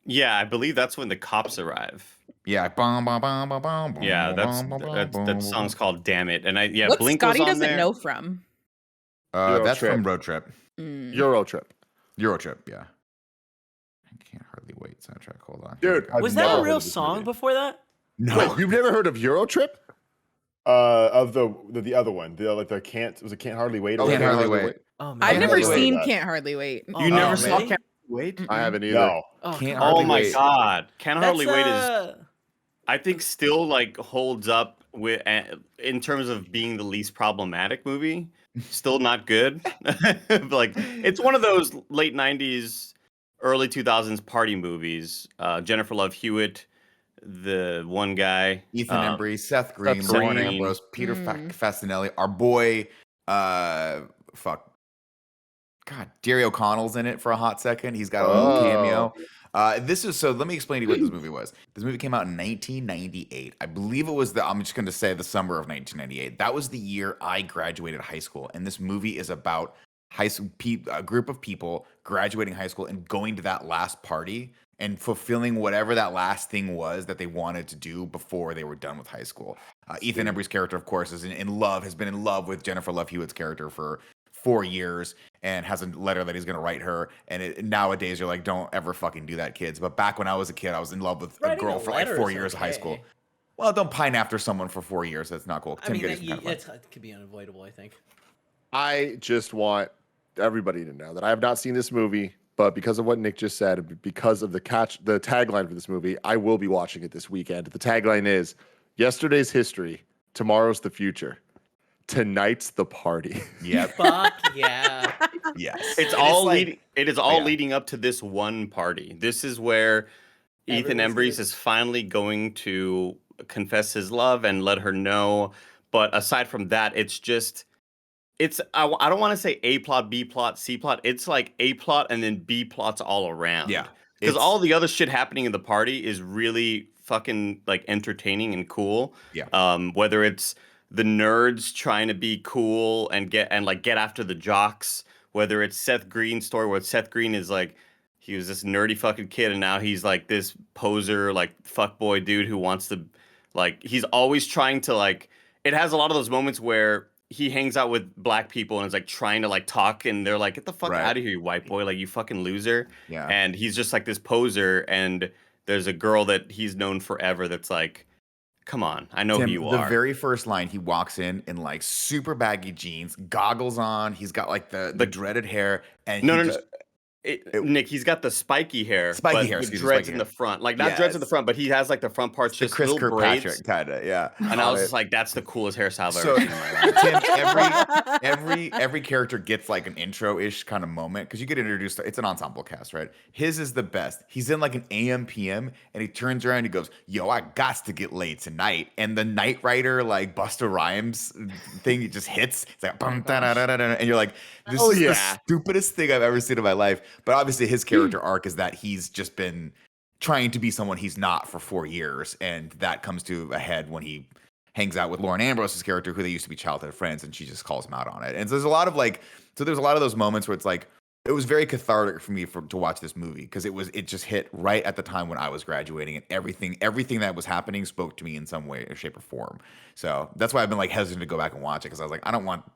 Yeah, I believe that's when the cops arrive. Yeah, bum, bum, bum, bum, bum, Yeah, bum, that song's called "Damn It," and What Blink Scotty was on doesn't there. know from. Euro That's Trip. from Road Trip. Mm. Euro Trip. Euro Trip, yeah. I Can't Hardly Wait soundtrack. Hold on. Dude, I've Was never that a heard real of this song movie. before that? No. Wait, you've never heard of Euro Trip? Of the other one, the can't hardly wait. or Can't whatever. Hardly Wait. Oh man. I've Can't never Hardly Wait. seen That. Can't Hardly Wait. Oh, You never man. saw Can't Wait? Mm-mm. I haven't either. No. Oh, Can't come Oh Hardly on. my Wait. god, Can't Hardly That's, Wait is I think still like holds up with in terms of being the least problematic movie. Still not good. Like it's one of those late '90s, early 2000s party movies. Jennifer Love Hewitt, the one guy, Ethan Embry, Seth Green, Seth Lauren Green. Ambrose, Peter Mm. Fasinelli, our boy, fuck, God, Jerry O'Connell's in it for a hot second. He's got a little Oh. cameo. Let me explain to you what this movie was. This movie came out in 1998. I believe it was I'm just going to say the summer of 1998. That was the year I graduated high school. And this movie is about a group of people graduating high school and going to that last party and fulfilling whatever that last thing was that they wanted to do before they were done with high school. Ethan Embry's character, of course, is has been in love with Jennifer Love Hewitt's character for 4 years and has a letter that he's going to write her. And nowadays, you're like, don't ever fucking do that, kids. But back when I was a kid, I was in love with a Writing girl a for like letter 4 is years of high okay. school. Well, don't pine after someone for 4 years. That's not cool. I Tim mean, Geddes is kind of fun. it could be unavoidable, I think. I just want everybody to know that I have not seen this movie, but because of what Nick just said, because of the tagline for this movie, I will be watching it this weekend. The tagline is yesterday's history, tomorrow's the future. Tonight's the party. Yep. Fuck yeah. Yes. It's And all like- leading. It is all yeah. leading up to this one party. This is where Ethan Everyone's Embry gonna- is finally going to confess his love and let her know. But aside from that, it's just, I don't want to say A plot, B plot, C plot. It's like A plot and then B plots all around. Yeah. Because It's- all the other shit happening in the party is really fucking like entertaining and cool. Yeah. Whether it's the nerds trying to be cool and get after the jocks, whether it's Seth Green's story where Seth Green is like, he was this nerdy fucking kid and now he's like this poser, like fuckboy dude who wants to, like, he's always trying to like, it has a lot of those moments where he hangs out with black people and is like trying to like talk, and they're like, "Get the fuck Right. out of here, you white boy! Like you fucking loser!" Yeah. And he's just like this poser, and there's a girl that he's known forever that's like, "Come on, I know Tim, who you the are." very first line, he walks in like super baggy jeans, goggles on. He's got like the dreaded hair, and No, he no, just no. Nick, he's got the spiky hair, Spiky but hair, with excuse me, dreads spiky in the hair. front. Like not dreads in the Yes. front, but he has like the front parts the just Chris little braids. Kirkpatrick kind of, yeah. And I On was it. just like, that's the coolest hairstyle I've So ever seen in my life. every character gets like an intro-ish kind of moment because you get introduced. It's an ensemble cast, right? His is the best. He's in like an AM PM, and he turns around and he goes, "Yo, I got to get laid tonight." And the Knight Rider like Busta Rhymes thing it just hits. It's like bum, da, da, da, da, da, and you're like, "This Hell is the yeah. stupidest thing I've ever seen in my life." But obviously, his character arc is that he's just been trying to be someone he's not for 4 years, and that comes to a head when he hangs out with Lauren Ambrose's character, who they used to be childhood friends, and she just calls him out on it. And so there's a lot of those moments where it's like it was very cathartic for me to watch this movie because it just hit right at the time when I was graduating, and everything that was happening spoke to me in some way or shape or form. So that's why I've been like hesitant to go back and watch it because I was like, I don't want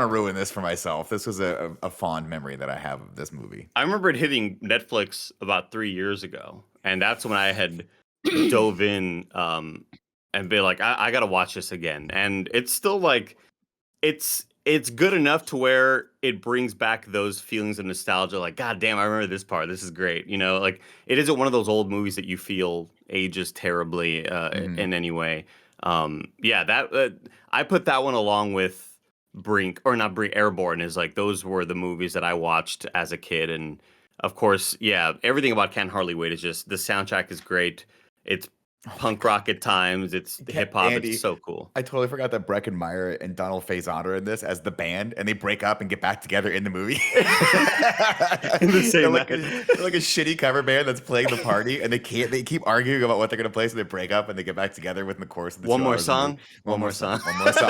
to ruin this for myself. This was a fond memory that I have of this movie. I remember it hitting Netflix about 3 years ago, and that's when I had dove in and be like, I got to watch this again. And it's still like, it's good enough to where it brings back those feelings of nostalgia. Like, God damn, I remember this part. This is great. You know, like it isn't one of those old movies that you feel ages terribly in any way. I put that one along with Airborne is like those were the movies that I watched as a kid, and of course, yeah, everything about Can't Hardly Wait is just the soundtrack is great. It's punk rock at times. It's hip hop. Andy, It's so cool. I totally forgot that Breckin Meyer and Donald Faison are in this as the band, and they break up and get back together in the movie. In the same they're night. like a shitty cover band that's playing the party, and they keep arguing about what they're gonna play, so they break up and they get back together within the course of the One 2 more hours of the song. movie. One more song. One more song.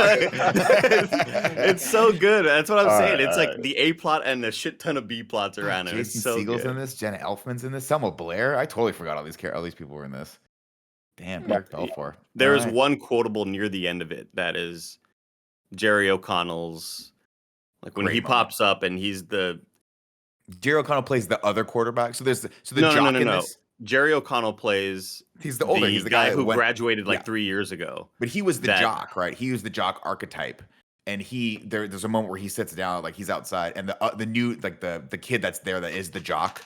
It's so good. That's what I'm All saying. right, It's all like right. the A plot and a shit ton of B plots around it. Jason It's so Segel's good. in this. Jenna Elfman's in this. Selma Blair. I totally forgot all these people were in this. Damn, Eric Balfour. There All is right. one quotable near the end of it that is Jerry O'Connell's, like when Great he moment. pops up and he's the Jerry O'Connell plays the other quarterback. So there's the no, jock no. in this. Jerry O'Connell plays He's the older. He's the guy who that went, graduated like yeah. 3 years ago. But he was the that- jock, right? He was the jock archetype. And there's a moment where he sits down, like he's outside, and the new like the kid that's there that is the jock,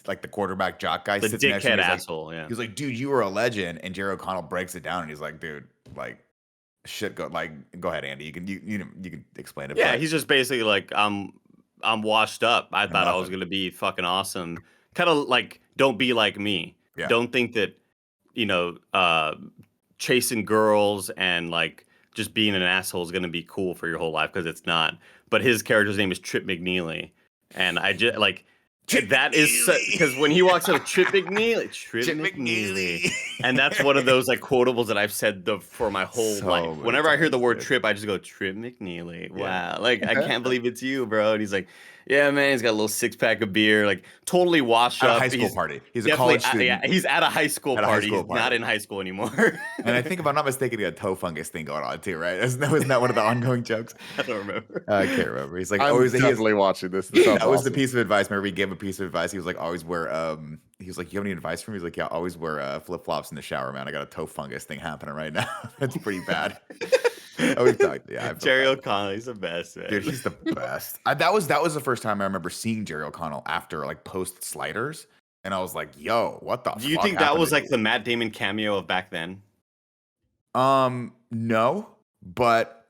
like the quarterback jock guy, The sits next to him. dickhead He's like, asshole, yeah. He's like, dude, you were a legend. And Jerry O'Connell breaks it down, and he's like, dude, like, shit, go ahead, Andy. You can explain it. Yeah, but he's just basically like, I'm washed up. I thought I was nothing. gonna be fucking awesome. Kind of like, don't be like me. Yeah. Don't think that, chasing girls and like just being an asshole is gonna be cool for your whole life, because it's not. But his character's name is Trip McNeely, and I just like that is because when he walks out, Trip McNeely, and that's one of those like quotables that I've said for my whole So life. many Whenever I hear the times, word dude. Trip, I just go Trip McNeely. Yeah. Wow, like I can't believe it's you, bro. And he's like, yeah, man. He's got a little 6-pack of beer, like totally washed At a up. high school He's party. He's a definitely college student. yeah, he's at a high school At a high party. school He's not party. in high school anymore. And I think, if I'm not mistaken, he had a toe fungus thing going on too, right? Wasn't that one of the ongoing jokes? I don't remember. I can't remember. He's like, I'm always. definitely watching this. This sounds That was the awesome. piece of advice. Remember, he gave a piece of advice. He was like, always wear. He was like, you have any advice for me? He's like, yeah, always wear flip flops in the shower, man. I got a toe fungus thing happening right now. That's pretty bad. Always talked. Yeah, I feel Jerry bad. O'Connell, he's the best, man. Dude, he's the best. That was the first time I remember seeing Jerry O'Connell after like post Sliders, and I was like, yo, what the? Do you fuck think that happened was to like these? the Matt Damon cameo of back then? No, but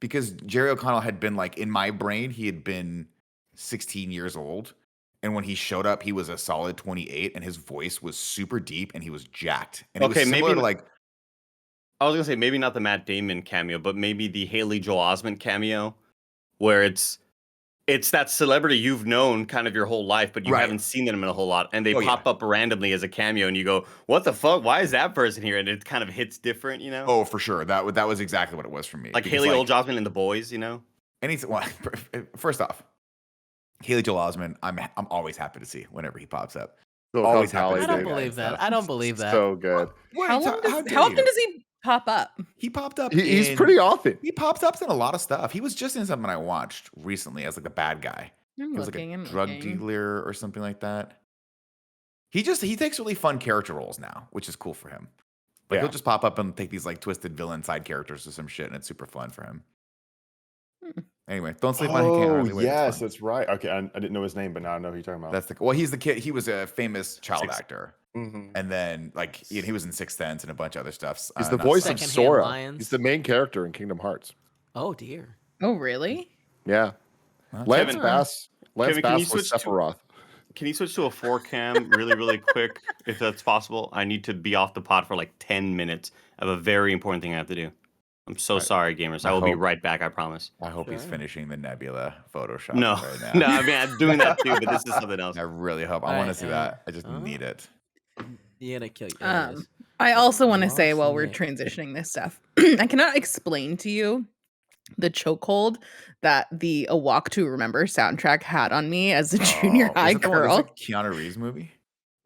because Jerry O'Connell had been like in my brain, he had been 16 years old. And when he showed up, he was a solid 28, and his voice was super deep, and he was jacked. And it Okay, was similar maybe to like, I was gonna say maybe not the Matt Damon cameo, but maybe the Haley Joel Osment cameo, where it's that celebrity you've known kind of your whole life, but you Right. haven't seen them in a whole lot, and they Oh, yeah. pop up randomly as a cameo, and you go, "What the fuck? Why is that person here?" And it kind of hits different, you know? oh, for sure, that was exactly what it was for me. Like Because, Haley Joel Osment in The Boys, you know? well, first off, Haley Joel Osment, I'm always happy to see whenever he pops up. Bill Always Cosby, happy to I don't see believe that. that. I don't believe that. So good. What How are you often ta- does dare you? he pop up? He popped up. He's pretty often. He pops up in a lot of stuff. He was just in something I watched recently as like a bad guy. I'm He was like looking. a I'm drug looking. dealer or something like that. He takes really fun character roles now, which is cool for him. Like Yeah. he'll just pop up and take these like twisted villain side characters or some shit, and it's super fun for him. Anyway, don't sleep on. He can't Oh, hardly wait. It's yes, fun. that's right. Okay, I didn't know his name, but now I know who you're talking about. That's well, he's the kid. He was a famous child Six- actor, Mhm. and then like he was in Sixth Sense and a bunch of other stuff. He's the Not voice Sons. of Secondhand Sora. Lions. He's the main character in Kingdom Hearts. Oh dear. Oh, really? Yeah. Huh? Lance Kevin- Bass. Lance Kevin, can you Bass was switch to- Sephiroth. Can you switch to a 4 cam really quick, if that's possible? I need to be off the pod for like 10 minutes. I have a very important thing I have to do. I'm so Right. sorry, gamers. I I will be hope- right back, I promise. I hope he's Sure. finishing the Nebula Photoshop No, right now. no, I mean, I'm doing that too, but this is something else. I really hope. I want to Alright, see that. I just oh. need it. You gotta kill you. I also want to Lost say while in we're it. transitioning this stuff, I cannot explain to you the chokehold that the A Walk to Remember soundtrack had on me as a junior Oh, high is it the one- girl. is it Keanu Reeves movie?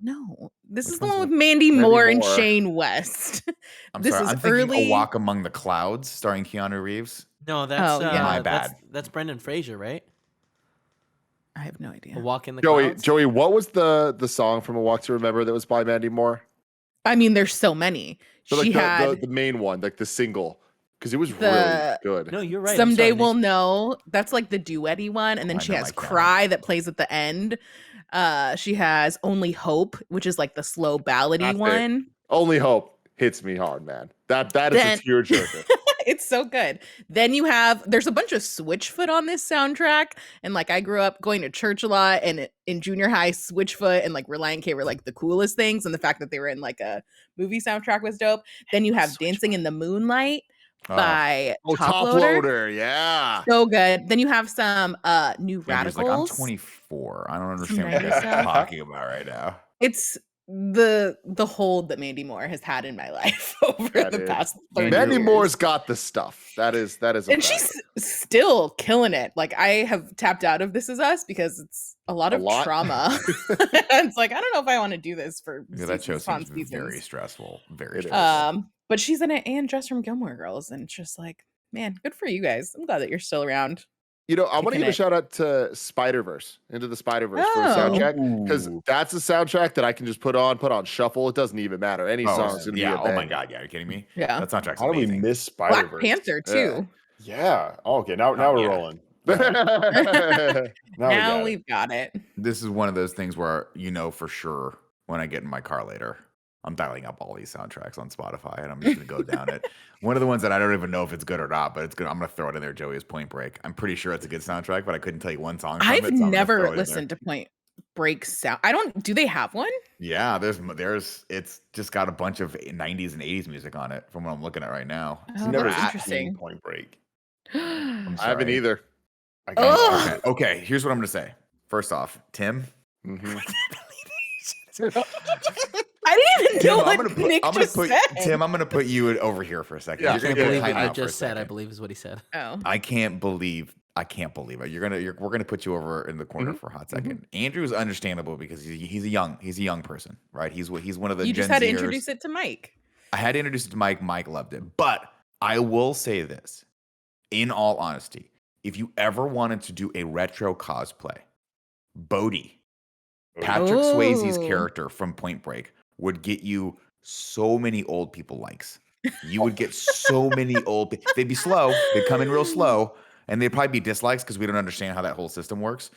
No, this Which is the one's one with that? Mandy Mandy Moore and Moore. Shane West. I'm This sorry. is I'm thinking early- A Walk Among the Clouds, starring Keanu Reeves. No, that's Oh, yeah. My that's, bad. that's Brendan Fraser, right? I have no idea. A Walk in the Joey, Clouds. Joey, what was the song from A Walk to Remember that was by Mandy Moore? I mean, there's so many. So, She like had the main one, like the single, because it was really The- good. No, you're right. I'm Someday sorry, We'll Know. That's like the duetty one. And then I she know has my Keanu. Cry that plays at the end. She has Only Hope, which is like the slow ballady That's it. one. Only Hope hits me hard, man. That is Then- a tearjerker. It's so good. Then there's a bunch of Switchfoot on this soundtrack. And like I grew up going to church a lot, and in junior high, Switchfoot and like Reliant K were like the coolest things. And the fact that they were in like a movie soundtrack was dope. Then you have Dancing in the Moonlight by Top Loader. Yeah. So good. Then you have some New Andrew's Radicals. like, I'm 24. I don't understand what you 90s guys are stuff. talking about right now. It's the hold that Mandy Moore has had in my life over That the is. past 30 Mandy years. Moore's got the stuff. That is a And fact. she's still killing it. Like I have tapped out of This Is Us because it's a lot of lot? trauma. It's like I don't know if I want to do this for Yeah, that show upon seems very stressful. Very It is. stressful. But she's in it and Just from Gilmore Girls, and it's just like, man, good for you guys. I'm glad that you're still around. You know, I want to Kicking give a it. shout out to Spider-Verse, Into the Spider-Verse for a Oh. soundtrack, because Ooh. that's a soundtrack that I can just put on shuffle. It doesn't even matter. Any song's gonna yeah. be a Oh my banger. god. Yeah. Are you kidding me? Yeah. That soundtrack's How do we amazing. miss Spider-Verse? Black Panther Yeah. too. Yeah. Oh, okay. Now Oh, we're yeah. rolling. Now Now we we've got it. This is one of those things where you know for sure when I get in my car later, I'm dialing up all these soundtracks on Spotify and I'm just gonna go down it. One of the ones that I don't even know if it's good or not, but it's good. I'm gonna throw it in there. Joey is Point Break. I'm pretty sure it's a good soundtrack, but I couldn't tell you one song. From I've it, so I'm gonna never throw it in there. listened to Point Break sound. I don't. Do they have one? Yeah, there's it's just got a bunch of 90s and 80s music on it from what I'm looking at right now. Oh, never that's seen interesting. Point Break. I'm I haven't sorry. either. I Ugh. can't. Okay, here's what I'm gonna say. First off, Tim. Mhm. I didn't even Tim, know I'm what gonna put, Nick I'm gonna just put said. Tim. I'm gonna put you over here for a second. Yeah, You're gonna I put believe time I out for a just said. I second. believe is what he said. Oh, I can't believe it. We're gonna put you over in the corner for a hot 2nd Andrew's understandable because he's a young person, right? He's one of the you Gen just had to Zers. introduce it to Mike. I had to introduce it to Mike. Mike loved it, but I will say this, in all honesty, if you ever wanted to do a retro cosplay, Bodhi, Patrick Swayze's Ooh. character from Point Break, would get you so many old people likes. You would get so many they'd be slow. They'd come in real slow, and they'd probably be dislikes because we don't understand how that whole system works.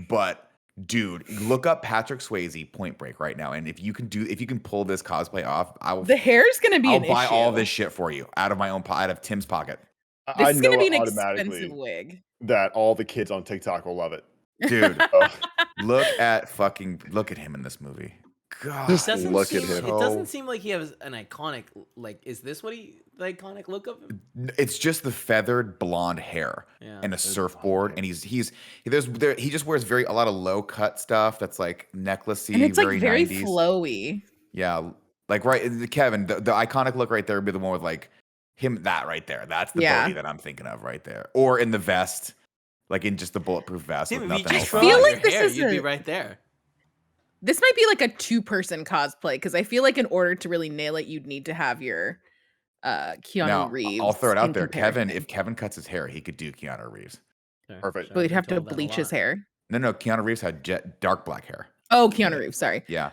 But dude, look up Patrick Swayze Point Break right now, and if you can pull this cosplay off, I will. The hair's gonna be I'll an buy issue. all this shit for you out of my own out of Tim's pocket, This I is know gonna be an automatically expensive wig. that all the kids on TikTok will love it. dude. Ugh. look at him in this movie. God, Just It doesn't look seem, at him. It doesn't seem like he has an iconic. Like, is this what the iconic look of him? It's just the feathered blonde hair Yeah. and a surfboard, and he just wears a lot of low cut stuff that's like necklacey, And it's like very very 90s. flowy. Yeah, like Kevin, the iconic look right there would be the one with like him right there. That's the Yeah. Bodhi that I'm thinking of right there, or in the vest, like in just the bulletproof vest Tim, with if you nothing just else. I feel on. like your this hair, is you'd be a- right there. This might be like a 2-person cosplay because I feel like in order to really nail it, you'd need to have your Keanu Now, Reeves. I'll throw it out in there. Kevin, comparison. if Kevin cuts his hair, he could do Keanu Reeves. Perfect. But he'd have to bleach his hair. No, Keanu Reeves had dark black hair. Oh, Keanu Reeves. Sorry. Yeah.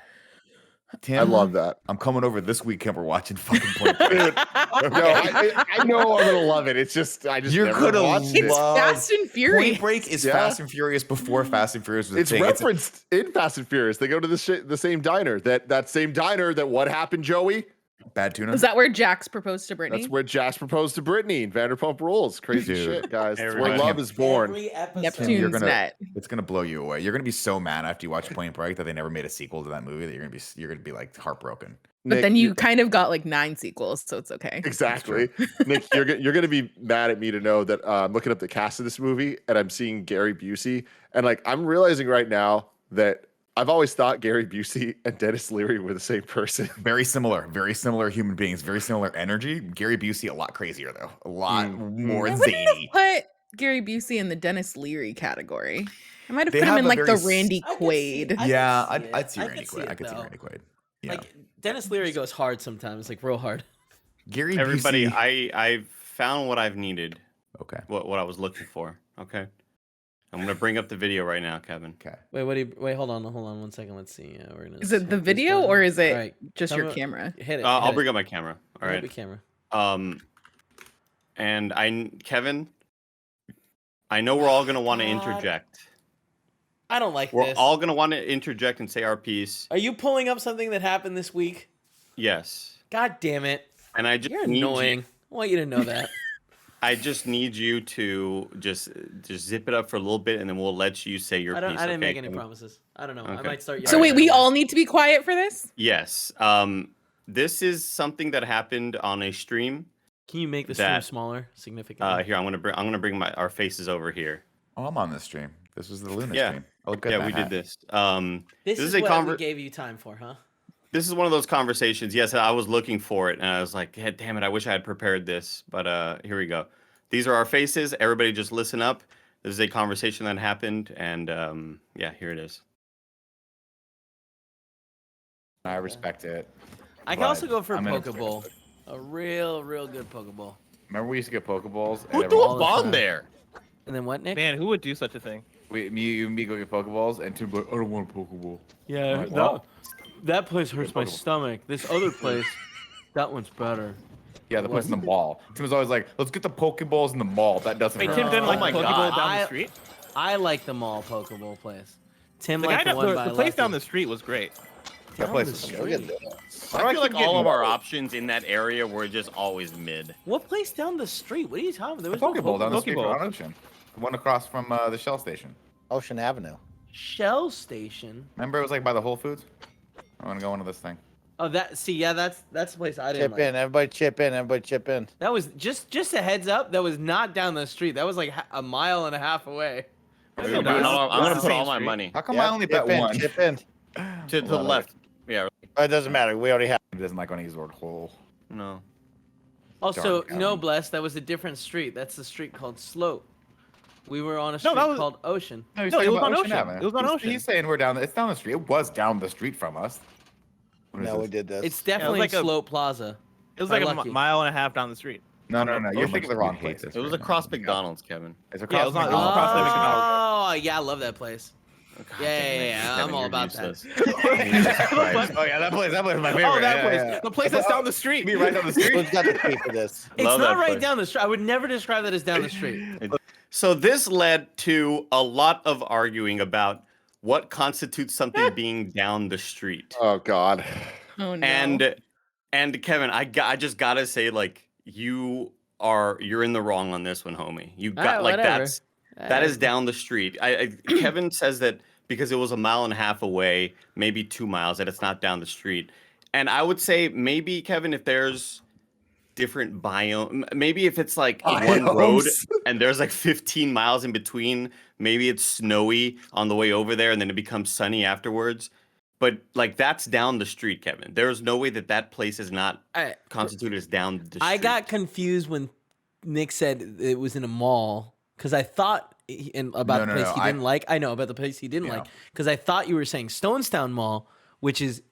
I Tim, love that. I'm coming over this weekend. We're watching fucking Point Break. Dude, no, I know I'm gonna love it. It's just I just You're never gonna watched It's it. love- Fast and Furious. Point Break is Yeah. Fast and Furious before Fast and Furious was a It's thing. referenced in Fast and Furious. They go to the same diner. That same diner that what happened, Joey? Bad tuna. Was that where Jax proposed to Brittany? That's where Jax proposed to Brittany in Vanderpump Rules. Crazy Dude. shit, guys. That's where Everybody- love is born. Every episode. Neptune's You're gonna- net. It's gonna blow you away. You're gonna be so mad after you watch Point Break that they never made a sequel to that movie that you're gonna be like heartbroken. But Nick, then you kind of got like 9 sequels, so it's okay. exactly. Nick, you're going to be mad at me to know that I'm looking up the cast of this movie and I'm seeing Gary Busey, and like I'm realizing right now that I've always thought Gary Busey and Dennis Leary were the same person. Very similar human beings, very similar energy. Gary Busey a lot crazier though, a lot more I wouldn't have zany. put Gary Busey in the Dennis Leary category. I might have They put him have in a like the very Randy I could see- Quaid. I Yeah, could see I'd see it. Randy see Quaid. it, I could see though. Randy Quaid. Yeah, Like Dennis Leary goes hard sometimes, like real hard. Gary Everybody, Busey. I found what I've needed, Okay. what I was looking for. Okay, I'm gonna bring up the video right now, Kevin. Okay. Wait, hold on 1 second. Let's see. We're gonna Is it the skip this video one. or is it All right, just tell your me- camera? Hit it. I'll bring up my camera. All Bring up right. your camera. And Kevin, I know we're all gonna want to God. interject. I don't like We're this. all gonna want to interject and say our piece. Are you pulling up something that happened this week? Yes. God damn it! And I just You're need annoying. I want you to know that. I just need you to just zip it up for a little bit, and then we'll let you say your piece. I didn't okay? make any Can we- promises. I don't know. I Okay. might start. So yelling wait, we right all need to be quiet for this? Yes. This is something that happened on a stream. now. Can you make the stream that- smaller, significantly? Here, I'm gonna bring our faces over here. Oh, I'm on this stream. This was the Luna Yeah. stream. I look good. Yeah, in that we hat. did this. This is a what we gave you time for, huh? This is one of those conversations. Yes, I was looking for it, and I was like, "Hey, damn it! I wish I had prepared this." But here we go. These are our faces. Everybody, just listen up. This is a conversation that happened, and yeah, here it is. I respect it. I can But also go for a I'm gonna- Pokeball. A real good Pokeball. Remember we used to get Pokeballs? and Who everyone- threw all a the bomb time. there? And then what, Nick? Man, who would do such a thing? you and me go get Pokeballs, and Tim like, I don't want a Pokeball. Yeah, Right, well, that place hurts my Pokeball. stomach. This other place, that one's better. Yeah, the place in the mall. Tim was always like, let's get the Pokeballs in the mall. That doesn't Wait, hurt. Tim didn't Oh like my the God. Pokeball down I- the street? I like the mall Pokeball place. Tim The, liked guy the one down, by the place down Lucky. the street was great. That Down place the is street. I feel like keep all of getting- our options in that area were just always mid. What place down the street? What are you talking about? There The was no Pokeball down the street Pokeball. on Ocean. The one across from the Shell station. Ocean Avenue. Shell Station. Remember it was like by the Whole Foods? I want to go into this thing. Oh, that's the place I didn't Chip like. in, everybody chip in, everybody chip in. That was just a heads up. That was not down the street. That was like a mile and a half away. I'm Dude, gonna that's put the all same my street. money How come Yeah, I only chip bet in, one? Chip in. to the Hold on, left. Yeah. Oh, it doesn't matter. We already have. He doesn't like when I use the word whole. No. Also, Darn, no, Alan. bless. That was a different street. That's the street called Slope. We were on a No, street that was- called Ocean. No, he's No, it talking was about on Ocean. Avenue. It was on He's- Ocean. He's saying we're down. It's down the street. It was down the street from us. What is No, we this? did this. It's definitely like a- Slope Plaza. It was By like a Lucky. mile and a half down the street. No. You're Oh, thinking the wrong place. It was across McDonald's, Kevin. It's Yeah, across it was on- it was McDonald's. across the McDonald's. Oh, yeah, I love that place. God Yeah, damn it, yeah, Kevin, I'm all you're about that. useless. Christ. Oh yeah, that place is my favorite. Oh, that Yeah, place. yeah. The place that's down the street. Me right down the street. Who's got the key for this? It's Love not that right place. down the street. I would never describe that as down the street. So this led to a lot of arguing about what constitutes something being down the street. Oh God. Oh no. And Kevin, I just gotta say, like, you're in the wrong on this one, homie. You got Alright, like whatever. that is down the street. Kevin says that because it was a mile and a half away, maybe 2 miles, that it's not down the street. And I would say maybe, Kevin, if there's different biome, maybe if it's like one road Biomes. and there's like 15 miles in between, maybe it's snowy on the way over there and then it becomes sunny afterwards. But like that's down the street, Kevin. There's no way that place is not constituted as down the street. I got confused when Nick said it was in a mall because I thought about the place he didn't like. I know about the place he didn't like because I thought you were saying Stonestown Mall, which is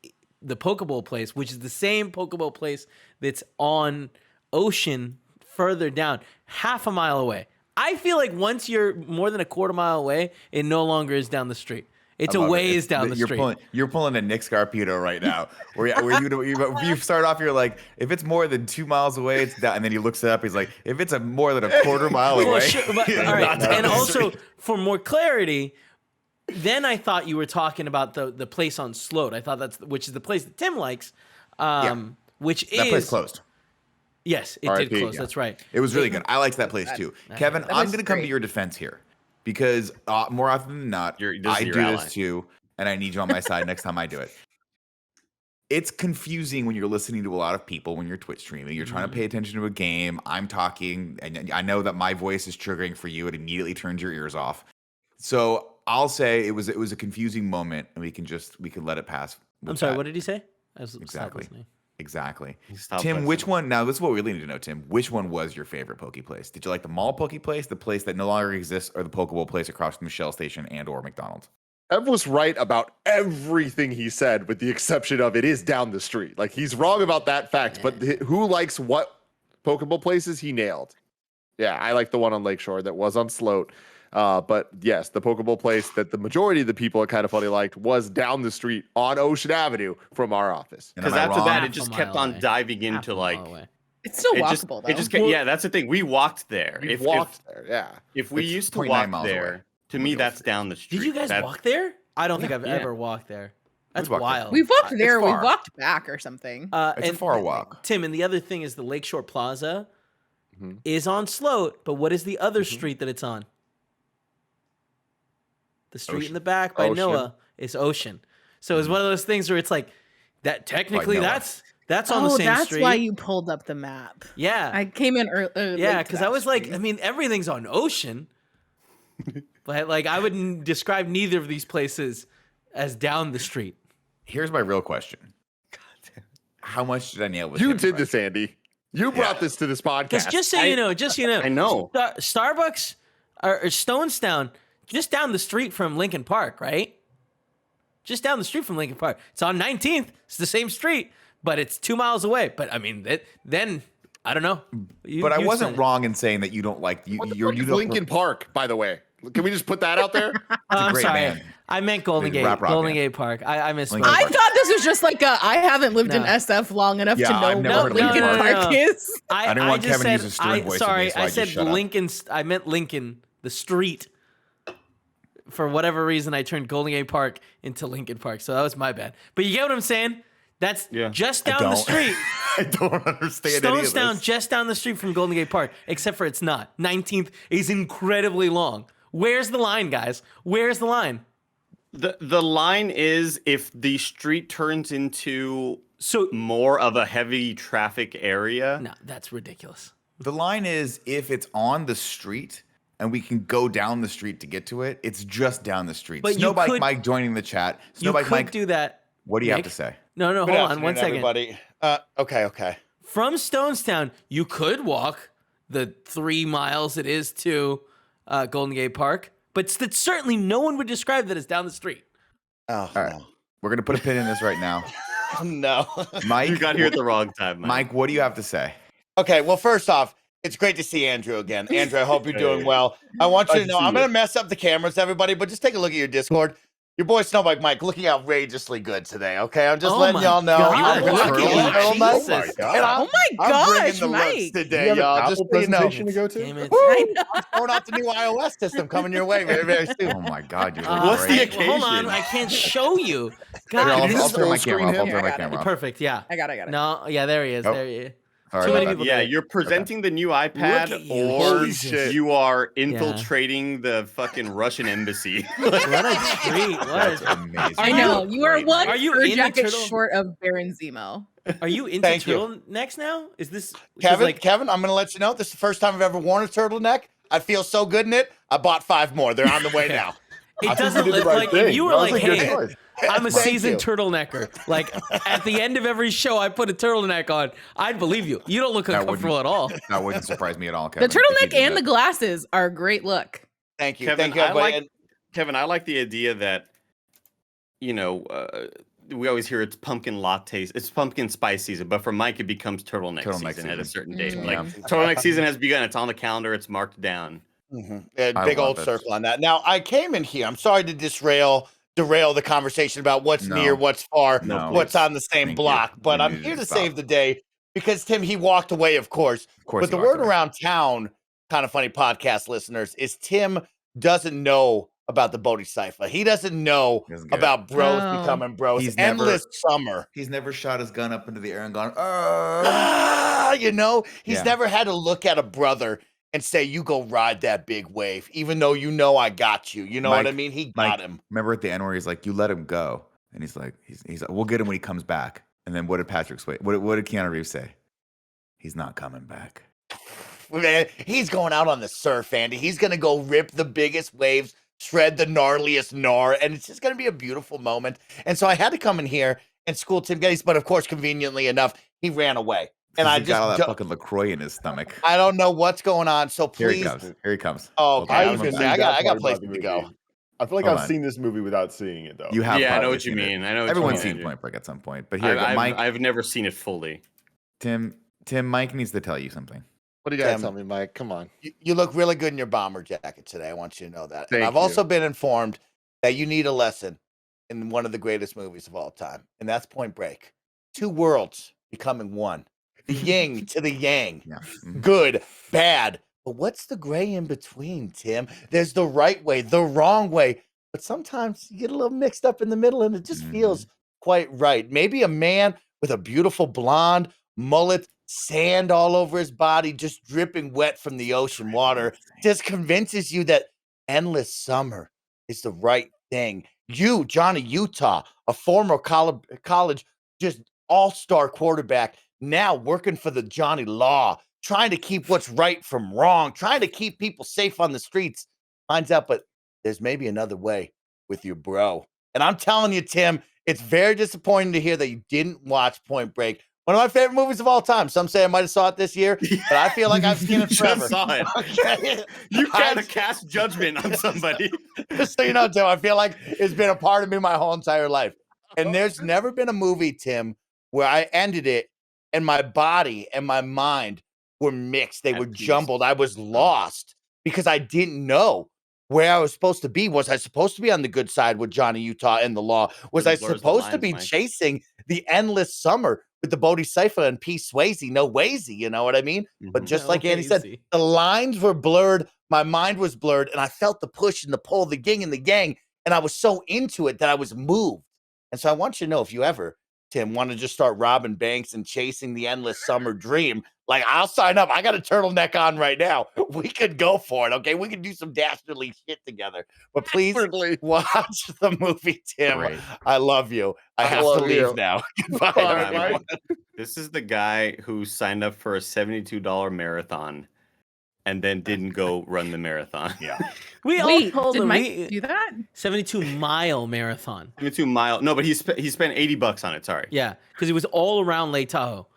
the Pokeball place, which is the same Pokeball place that's on ocean further down, half a mile away. I feel like once you're more than a quarter mile away, it no longer is down the street. It's a ways down the street. You're pulling a Nick Scarpino right now. Where you start off, you're like, if it's more than 2 miles away, it's down. And then he looks it up. He's like, if it's more than a quarter mile away. Well, sure, but, all right. down And the also, street. for more clarity, then I thought you were talking about the place on Sloat. I thought which is the place that Tim likes, which is That place closed. Yes, it R.I.P., did close. yeah. That's right. It was really good. I liked that place too. Kevin, That I'm was going to come to great. your defense here because more often than not, This is I your do ally. this too, and I need you on my side next time I do it. It's confusing when you're listening to a lot of people when you're Twitch streaming. You're trying to pay attention to a game. I'm talking, and I know that my voice is triggering for you. It immediately turns your ears off. So I'll say it was a confusing moment, and we can let it pass. I'm with sorry. that. What did he say? I was stopped Exactly. listening. Exactly. Stop Tim, which listening. one? Now, this is what we really need to know, Tim. Which one was your favorite Poke place? Did you like the mall Poke place, the place that no longer exists, or the Pokeball place across from the Shell Station and/or McDonald's? Ev was right about everything he said, with the exception of it is down the street. Like, he's wrong about that fact, but who likes what Pokeball places he nailed? Yeah, I like the one on Lakeshore that was on Sloat. But yes, the Pokeball place that the majority of the people at KindaFunny liked was down the street on Ocean Avenue from our office. And am Because I after wrong? that, Half it a just mile kept on away. diving Half into a like. mile away. It's still It just, walkable though. it just yeah, that's the thing. We walked there. We walked there, yeah. If we It's used to 0.9 walk miles away. there, to me that's down the street. Did you guys That's- walk there? I don't think I've Yeah. ever walked there. That's walked there. wild. We've walked It's there. We've far. walked back or something. It's a far walk. Tim, and the other thing is the Lakeshore Plaza Mhm. is on Sloat, but what is the other street that it's on? The street in Ocean. the back by Ocean. Noah is Ocean. So it's one of those things where it's like that technically Noah. that's on the same that's street. why you pulled up the map. Yeah. I came in early. Yeah, because I was like, I mean, everything's on Ocean, but like I wouldn't describe neither of these places as down the street. Here's my real question. How much did I nail with You Tim's did question? this, Andy. You brought this to this podcast. Just so you know, I know. Starbucks or Stonestown, just down the street from Lincoln Park, right? Just down the street from Lincoln Park. It's on 19th. It's the same street, but it's 2 miles away. But I mean, then I don't know. But I You wasn't said- wong in saying that you don't like you. What the You're fuck you is don't Lincoln Park, by the way. Can we just put that out there? I'm great sorry. band. I meant Golden It's a Gate. rap rock Golden band. Gate Park. I misspoke. Lincoln I Park. thought this was just like I haven't lived in No. SF long enough Yeah, to I've know never what heard of Lincoln Lincoln Park Park. is. I didn't want just Kevin to use said- a stern voice at me, Sorry, so I I just said shut up. Lincoln. I meant Lincoln, the street. For whatever reason, I turned Golden Gate Park into Lincoln Park, so that was my bad. But you get what I'm saying? That's Yeah. just I down the don't. street. I don't understand any of Stonestown, this. just down the street from Golden Gate Park, except for it's not. 19th is incredibly long. Where's the line, guys? Where's the line? The line is if the street turns into So more of a heavy traffic area. no, that's ridiculous. The line is if it's on the street and we can go down the street to get to it, it's just down the street. But you Snowbike could- Mike joining the chat. You Snowbike could Mike, do that. what do you have Nick. to say? No, Good hold on one afternoon, second. everybody. Okay. From Stonestown, you could walk the 3 miles it is to Golden Gate Park, but certainly no one would describe that as down the street. Oh, All right. We're going to put a pin in this right now. no. Mike, You got here at the wrong time, Mike. Mike, what do you have to say? Okay, well, first off, it's great to see Andrew again. Andrew, I hope you're doing well. I want you Nice to to know, see I'm going you. to mess up the cameras, everybody, but just take a look at your Discord. Your boy Snowbike Mike looking outrageously good today, okay? I'm just Oh letting my y'all know. God. I'm Look rocking at a you. little nice. Jesus. Oh my God. And I'm, Oh my I'm bringing gosh, the looks Mike. You today, have an y'all. Apple Just so you know. presentation to go to? Damn it. I'm throwing out the new iOS system coming your way very, very soon. Oh my God, you're What's the great. occasion? Hold on, I can't show you. Here, God, I'll, this I'll is turn my full camera off. screen I'll him. turn my Here, I got camera off. perfect. Yeah. I got it. No, yeah, there he is. Oh. There he is. Sorry Too many about people that. Yeah, there. you're presenting the new iPad, at you. or Holy shit. you are infiltrating the fucking Russian embassy. What a treat. That's What amazing. I know you are Great. one Are you fur in the jacket turtle? short of Baron Zemo. are you into Thank you. turtlenecks now? Is this 'cause, Kevin, like Kevin, I'm going to let you know this is the first time I've ever worn a turtleneck. I feel so good in it. I bought 5 more. They're on the way now. it I think doesn't you did look the right like thing. if you were That was like, a good hey, choice. I'm a Thank seasoned you. turtlenecker. Like at the end of every show, I put a turtleneck on. I'd believe you. You don't look That uncomfortable at all. That wouldn't surprise me at all, The Kevin. if you turtleneck did and the that. glasses are a great look. Thank you. Kevin, Thank you, I everybody. like- Kevin, I like the idea that, you know, we always hear it's pumpkin lattes. It's pumpkin spice season, but for Mike, it becomes turtleneck season at a season. certain date. Mm. Like turtleneck season has begun. It's on the calendar. It's marked down. A I big love old it. circle on that. Now, I came in here. I'm sorry to derail the conversation about what's near, No. what's far, No, what's please. on the same Thank you. block. But You I'm needed here to to stop. save the day because Tim, he walked away, of course. Of course But he the walked word away. around town, kind of funny podcast listeners, is Tim doesn't know about the Bodhisattva. He doesn't know He doesn't get it. about bros Oh. becoming bros. He's never- Endless summer. He's never shot his gun up into the air and gone, You know, he's Yeah. never had to look at a brother and say, "You go ride that big wave," even though you know I got you. You know what I Mike- mean? He Mike, got him. Remember at the end where he's like, "You let him go," and he's like, "We'll get him when he comes back." And then what did Patrick Swayze? What did Keanu Reeves say? He's not coming back. Man, he's going out on the surf, Andy. He's gonna go rip the biggest waves, shred the gnarliest gnar, and it's just gonna be a beautiful moment. And so I had to come in here and school Tim Geddes, but of course, conveniently enough, he ran away. And I He got all that just fucking LaCroix in his stomach. I don't know what's going on. So Here he please, comes. Here he comes. Oh, Hold okay. on, I I'm was gonna back. say, I That got part about places the to go. movie. I feel like Hold I've on. seen this movie without seeing it though. You have. Yeah, I know probably what you seen it. mean. I know what Everyone's you seen mean. Point Break at some point. But here, Mike, I've never seen it fully. Tim, Mike needs to tell you something. What do you got to Tim. tell me, Mike? Come on. You look really good in your bomber jacket today. I want you to know that. Thank And I've you. also been informed that you need a lesson in one of the greatest movies of all time, and that's Point Break. Two worlds becoming one. The yin to the yang. Yeah. Mhm. Good, bad. But what's the gray in between, Tim? There's the right way, the wrong way. But sometimes you get a little mixed up in the middle and it just feels quite right. Maybe a man with a beautiful blonde mullet, sand all over his body, just dripping wet from the ocean water, just convinces you that endless summer is the right thing. You, Johnny Utah, a former college just all-star quarterback, now working for the Johnny Law, trying to keep what's right from wrong, trying to keep people safe on the streets, finds out, but there's maybe another way with your bro. And I'm telling you, Tim, it's very disappointing to hear that you didn't watch Point Break. One of my favorite movies of all time. Some say I might have saw it this year, but I feel like I've seen it forever. Just saw it. Okay. You can't cast judgment on somebody. Just so you know, Tim, I feel like it's been a part of me my whole entire life. And there's never been a movie, Tim, where I ended it and my body and my mind were mixed. They At were peace. jumbled. I was lost because I didn't know where I was supposed to be. Was I supposed to be on the good side with Johnny Utah and the law? Was I Blurs the supposed to lines, be Mike. chasing the endless summer with the Bodhisattva and P. Swayze? No waysy, you know what I mean? But Mhm. just No like Andy said, waysy. the lines were blurred. My mind was blurred, and I felt the push and the pull, the yin and the yang, and I was so into it that I was moved. And so I want you to know, if you ever, Tim, want to just start robbing banks and chasing the endless summer dream, like, I'll sign up. I got a turtleneck on right now. We could go for it, okay? We could do some dastardly shit together. But please Dastardly. watch the movie, Tim. Great. I love you. I I have to love leave you. now. Goodbye, Bye, everyone. Mike. This is the guy who signed up for a $72 marathon and then didn't go run the marathon. Yeah. We all Wait, told did him Mike do that? 72-mile marathon. 72-mile. No, but he spent $80 on it. Sorry. Yeah, because it was all around Lake Tahoe.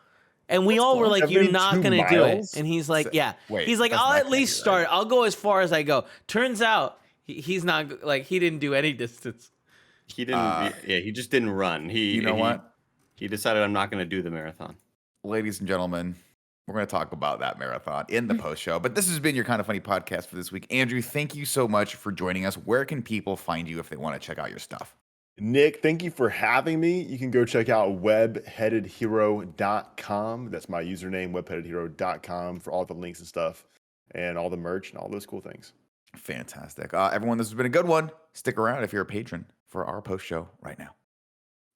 And we That's all were cool. like, "You're not 72 gonna do it." miles? And he's like, "Yeah." Wait, he's like, that's "I'll not at gonna least be start. right. I'll go as far as I go." Turns out he's not like he didn't do any distance. He didn't. He just didn't run. You know what? He decided I'm not going to do the marathon. Ladies and gentlemen, we're going to talk about that marathon in the post show. But this has been your Kind of Funny podcast for this week. Andrew, thank you so much for joining us. Where can people find you if they want to check out your stuff? Nick, thank you for having me. You can go check out webheadedhero.com. That's my username, webheadedhero.com, for all the links and stuff and all the merch and all those cool things. Fantastic. Everyone, this has been a good one. Stick around if you're a patron for our post show right now.